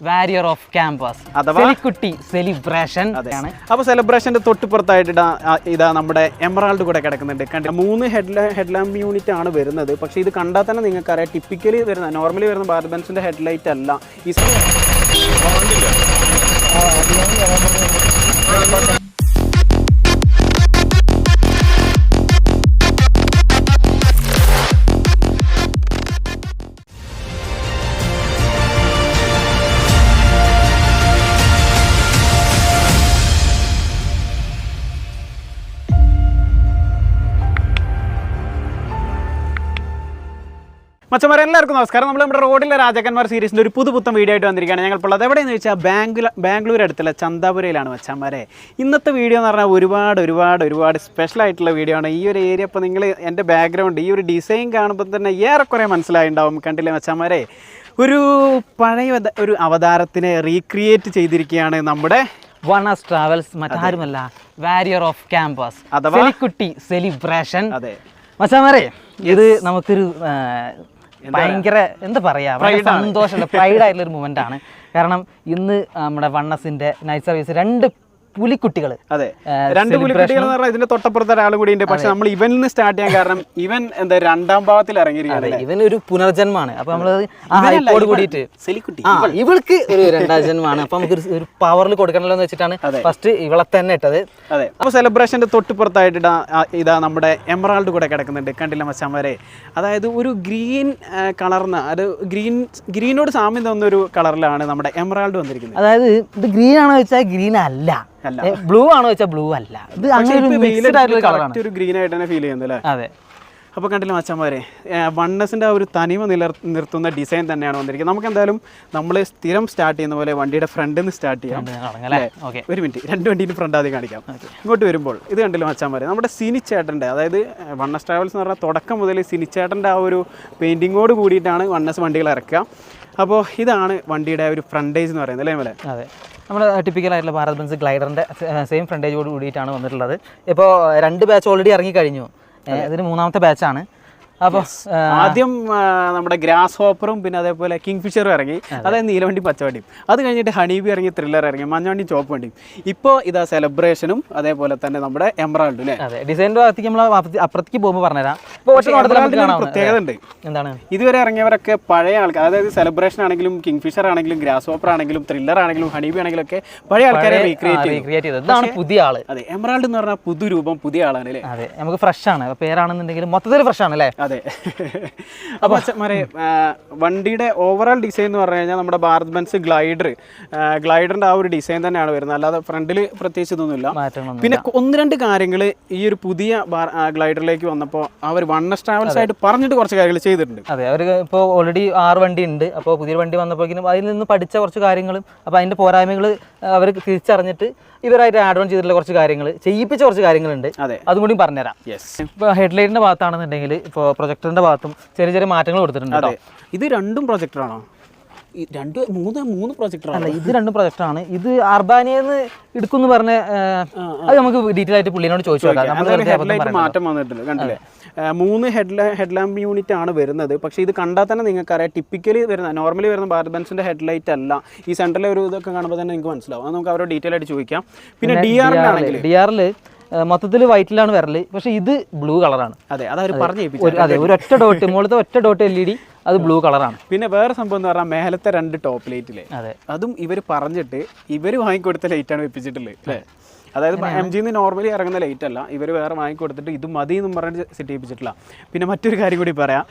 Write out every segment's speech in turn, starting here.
Warrior off campus സെലിക്കുട്ടി celebration ആണ്. അപ്പോൾ സെലിബ്രേഷൻ്റെ തൊട്ടുപുറത്തായിട്ട് ഇതാ നമ്മുടെ എമറാൾഡ് കൂടെ കിടക്കുന്നുണ്ട്. കണ്ട് 3 ഹെഡ്ലാമ്പ് യൂണിറ്റ് ആണ് വരുന്നത്. പക്ഷേ ഇത് കണ്ടാൽ തന്നെ നിങ്ങൾക്കറിയാം ടിപ്പിക്കലി വരുന്ന നോർമലി വരുന്ന ഭാരത് ബെൻസിൻ്റെ ഹെഡ്ലൈറ്റ് അല്ല ഈ മച്ചന്മാരെ എല്ലാവർക്കും നമസ്കാരം. നമ്മൾ നമ്മുടെ റോഡിലെ രാജാക്കന്മാർ സീരീസിൻ്റെ ഒരു പുതുപുത്തൻ വീഡിയോ ആയിട്ട് വന്നിരിക്കുകയാണ്. ഞങ്ങളിപ്പോൾ ഉള്ളത് എവിടെയെന്ന് വെച്ചാൽ ബാംഗ്ലൂർ അടുത്തുള്ള ചന്താപുരയിലാണ് മച്ചന്മാരെ. ഇന്നത്തെ വീഡിയോ എന്ന് പറഞ്ഞാൽ ഒരുപാട് സ്പെഷ്യൽ ആയിട്ടുള്ള വീഡിയോ ആണ്. ഈ ഒരു ഏരിയ ഇപ്പോൾ നിങ്ങൾ എൻ്റെ ബാക്ക്ഗ്രൗണ്ട് ഈ ഒരു ഡിസൈൻ കാണുമ്പോൾ തന്നെ ഏറെക്കുറെ മനസ്സിലായിട്ടുണ്ടാവും. കണ്ടില്ലേ മച്ചന്മാരെ, ഒരു പഴയ ഒരു അവതാരത്തിനെ റീക്രിയേറ്റ് ചെയ്തിരിക്കുകയാണ് നമ്മുടെ വണ്ണസ് ട്രാവൽസ്. മറ്റാരുമല്ല, വാരിയർ ഓഫ് ക്യാമ്പസ് സെലിക്കുട്ടി സെലിബ്രേഷൻ. അതെ മച്ചാമാരെ, ഇത് നമുക്കൊരു ഭയങ്കര എന്താ പറയാ, സന്തോഷമുള്ള പ്രൈഡ് ആയിട്ടുള്ള ഒരു മൂമെന്റ് ആണ്. കാരണം ഇന്ന് നമ്മുടെ വണ്ണസിന്റെ നൈറ്റ് സർവീസ് 2 പുലിക്കുട്ടികൾ. അതെ, 2 പുലിക്കുട്ടികൾ എന്ന് പറഞ്ഞാൽ ഇതിന്റെ തൊട്ടപ്പുറത്ത് ഒരാൾ കൂടി ഉണ്ട്. പക്ഷെ നമ്മൾ ഇവനിൽ നിന്ന് സ്റ്റാർട്ട് ചെയ്യാൻ കാരണം ഇവൻ എന്താ 2ാം ഭാവത്തിൽ ഇറങ്ങിയിരിക്കുകയാണ്. ഇവൻ ഒരു പുനർജന്മാണ്. അപ്പൊ നമ്മള് കൂടിയിട്ട് ഇവൾക്ക് ഒരു 2ാം ജന്മമാണ്. അപ്പൊ നമുക്ക് ഒരു പവറിൽ കൊടുക്കണല്ലോ എന്ന് വെച്ചിട്ടാണ് ഫസ്റ്റ് ഇവളെ തന്നെ ഇട്ടത്. അതെ, അപ്പൊ സെലിബ്രേഷന്റെ തൊട്ടുപുറത്തായിട്ട് ഇതാ നമ്മുടെ എമറാൾഡ് കൂടെ കിടക്കുന്നുണ്ട്. കണ്ടില്ല മച്ചാന്മാരെ, അതായത് ഒരു ഗ്രീൻ കളർന്ന അത് ഗ്രീനോട് സാമ്യം തോന്നുന്ന ഒരു കളറിലാണ് നമ്മുടെ എമറാൾഡ് വന്നിരിക്കുന്നത്. അതായത് ഇത് ഗ്രീൻ ആണോ വെച്ചാൽ ഗ്രീൻ അല്ല, ബ്ലൂ ആണോ വെച്ചാൽ ബ്ലൂ അല്ല. ഇത് ഒരു ഗ്രീൻ ആയിട്ട് തന്നെ ഫീൽ ചെയ്യുന്നത് അല്ലേ? അതെ. അപ്പോൾ കണ്ടില്ല മച്ചാന്മാരെ, വണ്ണസിൻ്റെ ആ ഒരു തനിമ നിർത്തുന്ന ഡിസൈൻ തന്നെയാണ് വന്നിരിക്കുന്നത്. നമുക്ക് എന്തായാലും നമ്മൾ സ്ഥിരം സ്റ്റാർട്ട് ചെയ്യുന്ന പോലെ വണ്ടിയുടെ ഫ്രണ്ടിൽ നിന്ന് സ്റ്റാർട്ട് ചെയ്യാം. ഒരു മിനിറ്റ്, 2 വണ്ടീൻ്റെ ഫ്രണ്ട് ആദ്യം കാണിക്കാം. ഇങ്ങോട്ട് വരുമ്പോൾ ഇത് കണ്ടില്ല മച്ചാന്മാരെ, നമ്മുടെ സിനിച്ചേട്ടൻ്റെ, അതായത് വണ്ണസ് ട്രാവൽസ് എന്ന് പറഞ്ഞാൽ തുടക്കം മുതൽ സിനിച്ചേട്ടൻ്റെ ആ ഒരു പെയിൻറ്റിങ്ങോട് കൂടിയിട്ടാണ് വണ്ണസ് വണ്ടികൾ ഇറക്കുക. അപ്പോൾ ഇതാണ് വണ്ടിയുടെ ഒരു ഫ്രണ്ടേജ് എന്ന് പറയുന്നത് അല്ലേ? അതെ, നമ്മുടെ ടിപ്പിക്കലായിട്ടുള്ള ഭാരത് ബെൻസ് ഗ്ലൈഡറിൻ്റെ സെയിം ഫ്രണ്ടേജോട് കൂടിയിട്ടാണ് വന്നിട്ടുള്ളത്. ഇപ്പോൾ 2 ബാച്ച് ഓൾറെഡി ഇറങ്ങി കഴിഞ്ഞു. ഇതിന് 3ാമത്തെ ബാച്ചാണ്. അപ്പോൾ ആദ്യം നമ്മുടെ ഗ്രാസ് ഹോപ്പറും പിന്നെ അതേപോലെ കിങ് ഫിഷറും ഇറങ്ങി, അതായത് നീലവണ്ടി പച്ചവണ്ടിയും. അത് കഴിഞ്ഞിട്ട് ഹണീബി ഇറങ്ങി, ത്രില്ലർ ഇറങ്ങി, മഞ്ഞവണ്ടി ചോപ്പ് വണ്ടിയും. ഇപ്പോൾ ഇതാ സെലിബ്രേഷനും അതേപോലെ തന്നെ നമ്മുടെ എമറാൾഡും അല്ലേ? അതെ, ഡിസൈനിൻ്റെ ഭാഗത്തേക്ക് നമ്മൾ അപ്പുറത്തേക്ക് പോകുമ്പോൾ പറഞ്ഞുതരാം. പ്രത്യേകത ഉണ്ട്. എന്താണ്? ഇതുവരെ ഇറങ്ങിയവരൊക്കെ പഴയ ആൾക്കാർ, അതായത് സെലിബ്രേഷൻ ആണെങ്കിലും കിങ് ഫിഷർ ആണെങ്കിലും ഗ്രാസ് ഹോപ്പർ ആണെങ്കിലും ത്രില്ലർ ആണെങ്കിലും ഹണീബി ആണെങ്കിലും ഒക്കെ പഴയ ആൾക്കാരെ റീക്രിയേറ്റ് ചെയ്തത്. ഇതാണ് പുതിയ ആള്. അതെ, എമറാൾഡ് എന്ന് പറഞ്ഞാൽ പുതുരൂപം, പുതിയ ആളാണ് അല്ലേ? അതെ, നമുക്ക് ഫ്രഷ് ആണ്, പേരാണെന്നുണ്ടെങ്കിൽ മൊത്തത്തിൽ ഫ്രഷ് ആണ് അല്ലേ? അതെ. അപ്പോൾ മച്ചന്മാരെ, വണ്ടിയുടെ ഓവറോൾ ഡിസൈൻ എന്ന് പറഞ്ഞു കഴിഞ്ഞാൽ നമ്മുടെ ഭാരത് ബെൻസ് ഗ്ലൈഡറിൻ്റെ ആ ഒരു ഡിസൈൻ തന്നെയാണ് വരുന്നത്. അല്ലാതെ ഫ്രണ്ടിൽ പ്രത്യേകിച്ച് ഇതൊന്നുമില്ല. പിന്നെ 1-2 കാര്യങ്ങൾ ഈ ഒരു പുതിയ ഗ്ലൈഡറിലേക്ക് വന്നപ്പോൾ അവർ വണ്ണസ് ട്രാവൽസ് ആയിട്ട് പറഞ്ഞിട്ട് കുറച്ച് കാര്യങ്ങൾ ചെയ്തിട്ടുണ്ട്. അതെ, അവർ ഇപ്പോൾ ഓൾറെഡി 6 വണ്ടി ഉണ്ട്. അപ്പോൾ പുതിയൊരു വണ്ടി വന്നപ്പോഴേക്കും അതിൽ നിന്ന് പഠിച്ച കുറച്ച് കാര്യങ്ങളും അപ്പോൾ അതിൻ്റെ പോരായ്മകൾ അവർ തിരിച്ചറിഞ്ഞിട്ട് ഇവരായിട്ട് ആഡ് ഓൺ ചെയ്തിട്ടുള്ള കുറച്ച് കാര്യങ്ങൾ, ചെയ്യിപ്പിച്ച കുറച്ച് കാര്യങ്ങളുണ്ട്. അതെ, അതും കൂടി പറഞ്ഞുതരാം. ഇപ്പോൾ ഹെഡ്ലൈറ്റിൻ്റെ ഭാഗത്താണെന്നുണ്ടെങ്കിൽ ഇപ്പോൾ പ്രൊജക്ടറിൻ്റെ ഭാഗത്തും ചെറിയ മാറ്റങ്ങൾ കൊടുത്തിട്ടുണ്ട്. ഇത് 2 പ്രൊജക്ടറാണോ? 3 പ്രൊജക്ടർ അല്ല, ഇത് 2 പ്രൊജക്ടറാണ്. ഇത് അർബാനിയെന്ന് എടുക്കുമെന്ന് പറഞ്ഞ അത് നമുക്ക് ഡീറ്റെയിൽ ആയിട്ട് പുള്ളിനോട് ചോദിച്ചു നോക്കാം. മാറ്റം വന്നിട്ടുണ്ട്. കണ്ടില്ലേ, 3 ഹെഡ്ലാമ്പ് യൂണിറ്റ് ആണ് വരുന്നത്. പക്ഷേ ഇത് കണ്ടാൽ തന്നെ നിങ്ങൾക്കറിയാം ടിപ്പിക്കലി വരുന്ന നോർമലി വരുന്ന ഭാരത് ബെൻസിൻ്റെ ഹെഡ്ലൈറ്റ് അല്ല. ഈ സെൻറ്ററിലെ ഒരു ഇതൊക്കെ കാണുമ്പോൾ തന്നെ നിങ്ങൾക്ക് മനസ്സിലാവും. അത് നമുക്ക് അവരോട് ഡീറ്റെയിൽ ആയിട്ട് ചോദിക്കാം. പിന്നെ DRL മൊത്തത്തിൽ വൈറ്റിലാണ് വരല്, പക്ഷെ ഇത് ബ്ലൂ കളറാണ്. അതെ, അതവർ പറഞ്ഞു. അതെ, ഒരു ഒറ്റ ഡോട്ട്, മുകളിലത്തെ ഒറ്റ ഡോട്ട് LED അത് ബ്ലൂ കളറാണ്. പിന്നെ വേറെ സംഭവം എന്ന് പറഞ്ഞാൽ മേലത്തെ 2 ടോപ്പ് ലൈറ്റിലെ, അതെ, അതും ഇവർ പറഞ്ഞിട്ട് ഇവർ വാങ്ങിക്കൊടുത്ത ലൈറ്റാണ് വെപ്പിച്ചിട്ടുള്ളത് അല്ലേ? അതായത് MGന്ന് നോർമലി ഇറങ്ങുന്ന ലൈറ്റ് അല്ല, ഇവർ വേറെ വാങ്ങിക്കൊടുത്തിട്ട് ഇത് മതി എന്നും പറഞ്ഞ് സെറ്റ് ചെയ്യിപ്പിച്ചിട്ടില്ല. പിന്നെ മറ്റൊരു കാര്യം കൂടി പറയാം,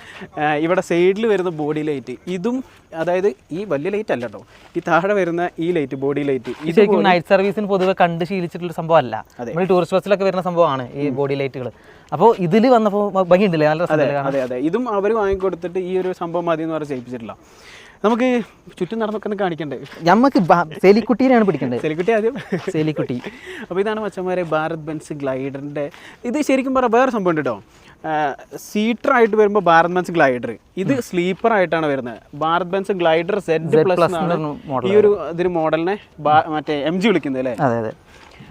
ഇവിടെ സൈഡിൽ വരുന്ന ബോഡി ലൈറ്റ് ഇതും, അതായത് ഈ വലിയ ലൈറ്റ് അല്ല കേട്ടോ, ഈ താഴെ വരുന്ന ഈ ലൈറ്റ് ബോഡി ലൈറ്റ് ഇത് നൈറ്റ് സർവീസിന് പൊതുവെ കണ്ട് ശീലിച്ചിട്ടുള്ള സംഭവം അല്ല. നമ്മൾ ടൂറിസ്റ്റ് ബസ്സിലൊക്കെ വരുന്ന സംഭവമാണ് ഈ ബോഡി ലൈറ്റുകൾ. അപ്പോൾ ഇതിൽ വന്നപ്പോൾ ഭംഗിയുണ്ടല്ലേ, നല്ല രസമുണ്ടല്ലേ? അതെ അതെ, ഇതും അവർ വാങ്ങിക്കൊടുത്തിട്ട് ഈ ഒരു സംഭവം മതി എന്ന് പറഞ്ഞ് ചെയ്യിപ്പിച്ചിട്ടില്ല. നമുക്ക് ചുറ്റും നടന്നൊക്കെ കാണിക്കണ്ടേ? നമുക്ക് സെലിക്കുട്ടീനെയാണ് പിടിക്കേണ്ടത്. സെലിക്കുട്ടി ആദ്യം, സെലിക്കുട്ടി. അപ്പോൾ ഇതാണ് മച്ചന്മാരെ ഭാരത് ബെൻസ് ഗ്ലൈഡറിൻ്റെ. ഇത് ശരിക്കും പറയാം വേറെ സംഭവം ഉണ്ട് കേട്ടോ. സീറ്ററായിട്ട് വരുമ്പോൾ ഭാരത് ബെൻസ് ഗ്ലൈഡർ, ഇത് സ്ലീപ്പർ ആയിട്ടാണ് വരുന്നത്. ഭാരത് ബെൻസ് ഗ്ലൈഡർ Z+ ഈ ഒരു ഇതിന് മോഡലിനെ മറ്റേ MG വിളിക്കുന്നത് അല്ലേ? അതെ അതെ.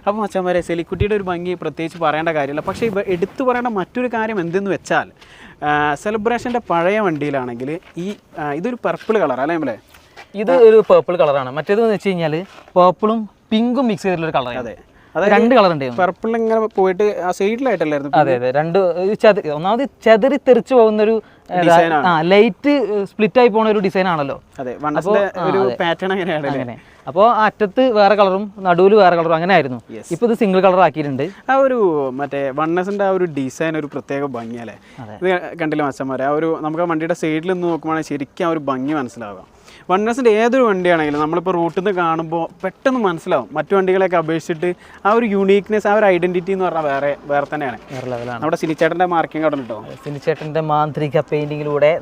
അപ്പോൾ മച്ചന്മാരെ, സെലിക്കുട്ടിയുടെ ഒരു ഭംഗി പ്രത്യേകിച്ച് പറയേണ്ട കാര്യമില്ല. പക്ഷേ എടുത്തു പറയേണ്ട മറ്റൊരു കാര്യം എന്തെന്ന് വെച്ചാൽ, സെലിബ്രേഷൻ്റെ പഴയ വണ്ടിയിലാണെങ്കിൽ ഇതൊരു പർപ്പിൾ കളർ അല്ലേ? ഇത് ഒരു പേർപ്പിൾ കളറാണ്. മറ്റേത് എന്ന് വെച്ച് കഴിഞ്ഞാൽ പേർപ്പിളും പിങ്കും മിക്സ് ചെയ്തിട്ടുള്ള ഒരു കളറാണ്. അതെ, രണ്ട് കളർ ഉണ്ടായിരുന്നു. പർപ്പിൾ ഇങ്ങനെ പോയിട്ട് ആ സൈഡിലായിട്ടല്ലായിരുന്നു. അതെ രണ്ട് ഒന്നാമത് ചെതറി തെറിച്ച് പോകുന്നൊരു ലൈറ്റ് സ്പ്ലിറ്റ് ആയി പോകുന്ന ഒരു ഡിസൈൻ ആണല്ലോ. അതെ, വണ്ണസിന്റെ ഒരു പാറ്റേൺ അങ്ങനെയാണ്. അങ്ങനെ അപ്പോൾ അറ്റത്ത് വേറെ കളറും നടുവിൽ വേറെ കളറും അങ്ങനെ ആയിരുന്നു. ഇപ്പൊ ഇത് സിംഗിൾ കളർ ആക്കിയിട്ടുണ്ട്. ആ ഒരു മറ്റേ വണ്ണസിന്റെ ആ ഒരു ഡിസൈൻ ഒരു പ്രത്യേക ഭംഗിയല്ലേ. ഇത് കണ്ടില്ല മച്ചന്മാരെ, ആ ഒരു നമുക്ക് ആ വണ്ടിയുടെ സൈഡിൽ നിന്ന് നോക്കുമ്പോഴാണ് ശരിക്കും ആ ഒരു ഭംഗി മനസ്സിലാവുക. വണ്ണസിൻ്റെ ഏതൊരു വണ്ടിയാണെങ്കിലും നമ്മളിപ്പോൾ റൂട്ടിൽ നിന്ന് കാണുമ്പോൾ പെട്ടെന്ന് മനസ്സിലാവും മറ്റു വണ്ടികളെയൊക്കെ അപേക്ഷിച്ചിട്ട് ആ ഒരു യൂണീക്നെസ്, ആ ഒരു ഐഡന്റിറ്റി എന്ന് പറഞ്ഞാൽ വേറെ തന്നെയാണ്. വേറെ ലെവലാണ്. നമ്മുടെ സിനിച്ചേട്ടൻ്റെ മാർക്കിംഗ് അവിടെ ഉണ്ടോ? സിനിച്ചേട്ടൻ്റെ മാന്ത്രിക പെയിന്റിങ്ങിലൂടെ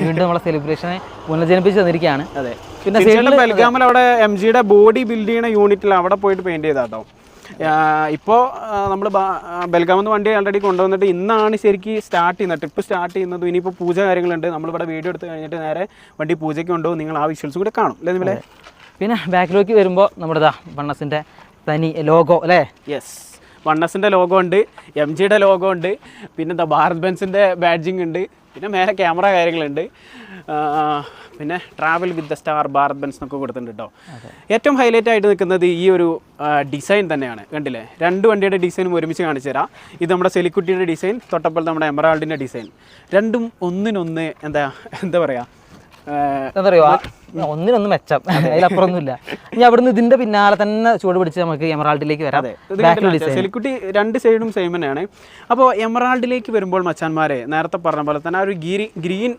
വീണ്ടും നമ്മളെ സെലിബ്രേഷനെ പുനർജനിപ്പിച്ച് തന്നിരിക്കുകയാണ്. അതെ, പിന്നെ ബെൽഗാമിൽ അവിടെ MGയുടെ ബോഡി ബിൽഡ് ചെയ്യുന്ന യൂണിറ്റിൽ അവിടെ പോയിട്ട് പെയിന്റ് ചെയ്താട്ടോ. ഇപ്പോൾ നമ്മൾ ബെൽഗാമിൽ നിന്ന് വണ്ടി ഓൾറെഡി കൊണ്ടുവന്നിട്ട് ഇന്നാണ് ശരിക്കും സ്റ്റാർട്ട് ചെയ്യുന്നത്, ട്രിപ്പ് സ്റ്റാർട്ട് ചെയ്യുന്നതും. ഇനിയിപ്പോൾ പൂജ കാര്യങ്ങളുണ്ട്. നമ്മളിവിടെ വീഡിയോ എടുത്ത് കഴിഞ്ഞിട്ട് നേരെ വണ്ടി പൂജയ്ക്ക് കൊണ്ടുപോകും. നിങ്ങൾ ആ വിഷ്വൽസ് കൂടെ കാണും അല്ലേ നിങ്ങളെ. പിന്നെ ബാക്കിലേക്ക് വരുമ്പോൾ നമ്മുടെ വണ്ണസിൻ്റെ തനി ലോഗോ അല്ലേ. യെസ്, വണ്ണസിൻ്റെ ലോഗോ ഉണ്ട്, MGയുടെ ലോഗോ ഉണ്ട്, പിന്നെ എന്താ ഭാരത് ബെൻസിൻ്റെ ബാഡ്ജിങ് ഉണ്ട്, പിന്നെ മേലെ ക്യാമറ കാര്യങ്ങളുണ്ട്, പിന്നെ travel with the star Bharat Benz എന്നൊക്കെ കൊടുത്തിട്ടുണ്ട് കേട്ടോ. ഏറ്റവും ഹൈലൈറ്റ് ആയിട്ട് നിൽക്കുന്നത് ഈ ഒരു ഡിസൈൻ തന്നെയാണ്. കണ്ടില്ലേ, രണ്ട് വണ്ടിയുടെ ഡിസൈനും ഒരുമിച്ച് കാണിച്ചു തരാം. ഇത് നമ്മുടെ സെലിക്കുട്ടിയുടെ ഡിസൈൻ, തൊട്ടപ്പോൾ നമ്മുടെ എമറാൾഡിൻ്റെ ഡിസൈൻ. രണ്ടും ഒന്നിനൊന്ന് എന്താ പറയുക, എന്താ പറയുക, ഒന്നിനൊന്നും മെച്ചം, അതിലപ്പുറമൊന്നുമില്ല. ഇനി അവിടുന്ന് ഇതിന്റെ പിന്നാലെ തന്നെ ചൂട് പിടിച്ച് നമുക്ക് എമറാൾഡിലേക്ക് വരാം. സെലിക്കുട്ടി രണ്ട് സൈഡും സെയിം തന്നെയാണ്. അപ്പോൾ എമറാൾഡിലേക്ക് വരുമ്പോൾ മച്ചാന്മാരെ നേരത്തെ പറഞ്ഞ പോലെ തന്നെ ആ ഒരു ഗ്രീൻ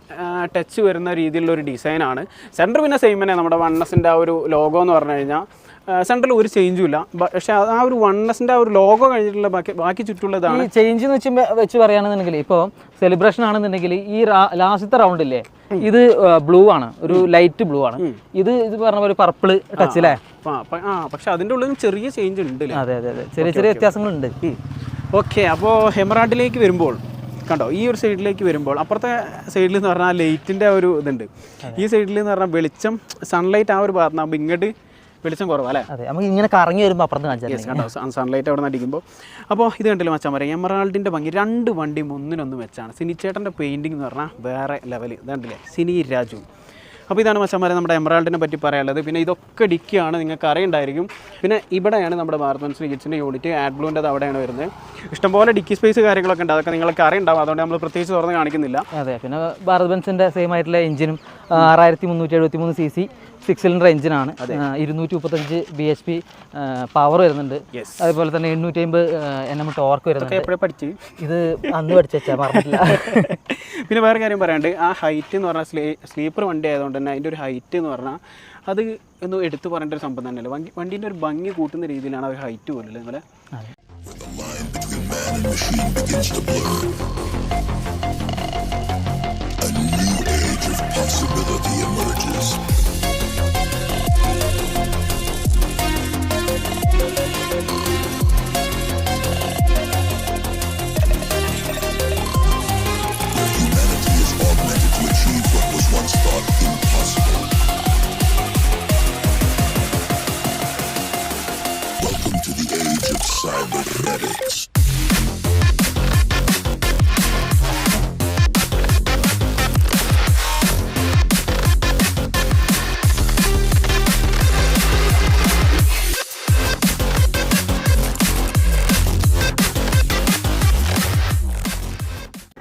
ടച്ച് വരുന്ന രീതിയിലുള്ള ഒരു ഡിസൈനാണ്. സെൻറ്റർ പിന്നെ സെയിം തന്നെ, നമ്മുടെ വണ്ണസിൻ്റെ ആ ഒരു ലോഗോ എന്ന് പറഞ്ഞു കഴിഞ്ഞാൽ സെൻറ്ററിൽ ഒരു ചേഞ്ചും ഇല്ല. പക്ഷേ ആ ഒരു വണ്ണസിൻ്റെ ആ ഒരു ലോഗോ കഴിഞ്ഞിട്ടുള്ള ബാക്കി ചുറ്റുള്ളതാണ് ചേഞ്ച് എന്ന് വെച്ച് പറയുകയാണെന്നുണ്ടെങ്കിൽ, ഇപ്പോൾ സെലിബ്രേഷൻ ആണെന്നുണ്ടെങ്കിൽ ഈ ലാസ്റ്റത്തെ റൗണ്ട് ഇല്ലേ, ഇത് ബ്ലൂ ആണ്, ഒരു ലൈറ്റ് ബ്ലൂ ആണ്. ഇത് പറഞ്ഞ പോലെ പർപ്പിൾ ടച്ച് അല്ലേ. പക്ഷെ അതിൻ്റെ ഉള്ളിലും ചെറിയ ചേഞ്ച് ഉണ്ട്. അതെ ചെറിയ വ്യത്യാസങ്ങളുണ്ട്. ഓക്കെ, അപ്പോൾ എമറാൾഡിലേക്ക് വരുമ്പോൾ കണ്ടോ, ഈ ഒരു സൈഡിലേക്ക് വരുമ്പോൾ അപ്പുറത്തെ സൈഡിൽ എന്ന് പറഞ്ഞാൽ ലൈറ്റിൻ്റെ ഒരു ഇതുണ്ട്. ഈ സൈഡിൽ എന്ന് പറഞ്ഞാൽ വെളിച്ചം, സൺലൈറ്റ് ആ ഒരു ഭാഗത്ത് ഇങ്ങോട്ട് വെളിച്ചം കുറവല്ലേ. അതെ, നമുക്ക് ഇങ്ങനെ കറങ്ങി വരുമ്പോൾ അപ്പുറത്ത് കാണിച്ചാൽ സൺലൈറ്റ് അവിടെ നിന്ന് അടിക്കുമ്പോൾ. അപ്പോൾ ഇത് കണ്ടില്ല മച്ചാൻ പറയാം, എമറാൾഡിൻ്റെ ഭംഗി രണ്ട് വണ്ടിയും ഒന്നിനൊന്നും വെച്ചാണ്. സിനിച്ചേട്ടൻ്റെ പെയിൻറ്റിംഗ് എന്ന് പറഞ്ഞാൽ വേറെ ലെവൽ. ഇത് കണ്ടില്ലേ, സിനി രാജു. അപ്പോൾ ഇതാണ് മച്ചാന്മാരെ നമ്മുടെ എമറാൾഡിനെ പറ്റി പറയാനുള്ളത്. പിന്നെ ഇതൊക്കെ ഡിക്കിയാണ്, നിങ്ങൾക്ക് അറിയുണ്ടായിരിക്കും. പിന്നെ ഇവിടെയാണ് നമ്മുടെ ഭാരത് ബെൻസ് കിഡ്സിൻ്റെ യൂണിറ്റ്, ആഡ് ബ്ലൂൻ്റെ അവിടെയാണ് വരുന്നത്. ഇഷ്ടംപോലെ ഡിക്കി സ്പേസ് കാര്യങ്ങളൊക്കെ ഉണ്ട്, അതൊക്കെ നിങ്ങൾക്ക് അറിയുണ്ടാവും. അതുകൊണ്ട് നമ്മൾ പ്രത്യേകിച്ച് തുറന്ന് കാണിക്കുന്നില്ല. അതെ, പിന്നെ ഭാരത് ബെൻസിൻ്റെ സെയിം ആയിട്ടുള്ള എഞ്ചിനും 6373 cc 6 സിലിണ്ടർ എഞ്ചിനാണ്. 235 bhp പവർ വരുന്നുണ്ട്. അതുപോലെ തന്നെ 850 Nm ടോർക്ക് വരുന്നുണ്ട്. പഠിച്ച് ഇത് അന്ന് പഠിച്ചാൽ പറഞ്ഞില്ല. പിന്നെ വേറെ കാര്യം പറയാണ്ട്, ആ ഹൈറ്റ് എന്ന് പറഞ്ഞാൽ സ്ലീപ്പർ വണ്ടി ആയതുകൊണ്ട് തന്നെ അതിൻ്റെ ഒരു ഹൈറ്റ് എന്ന് പറഞ്ഞാൽ അത് ഒന്ന് എടുത്തു പറയേണ്ട ഒരു സംഭവം തന്നെയല്ല. വണ്ടീൻ്റെ ഒരു ഭംഗി കൂട്ടുന്ന രീതിയിലാണ് ആ ഒരു ഹൈറ്റ് പോലും നിങ്ങളെ. Cybernetics.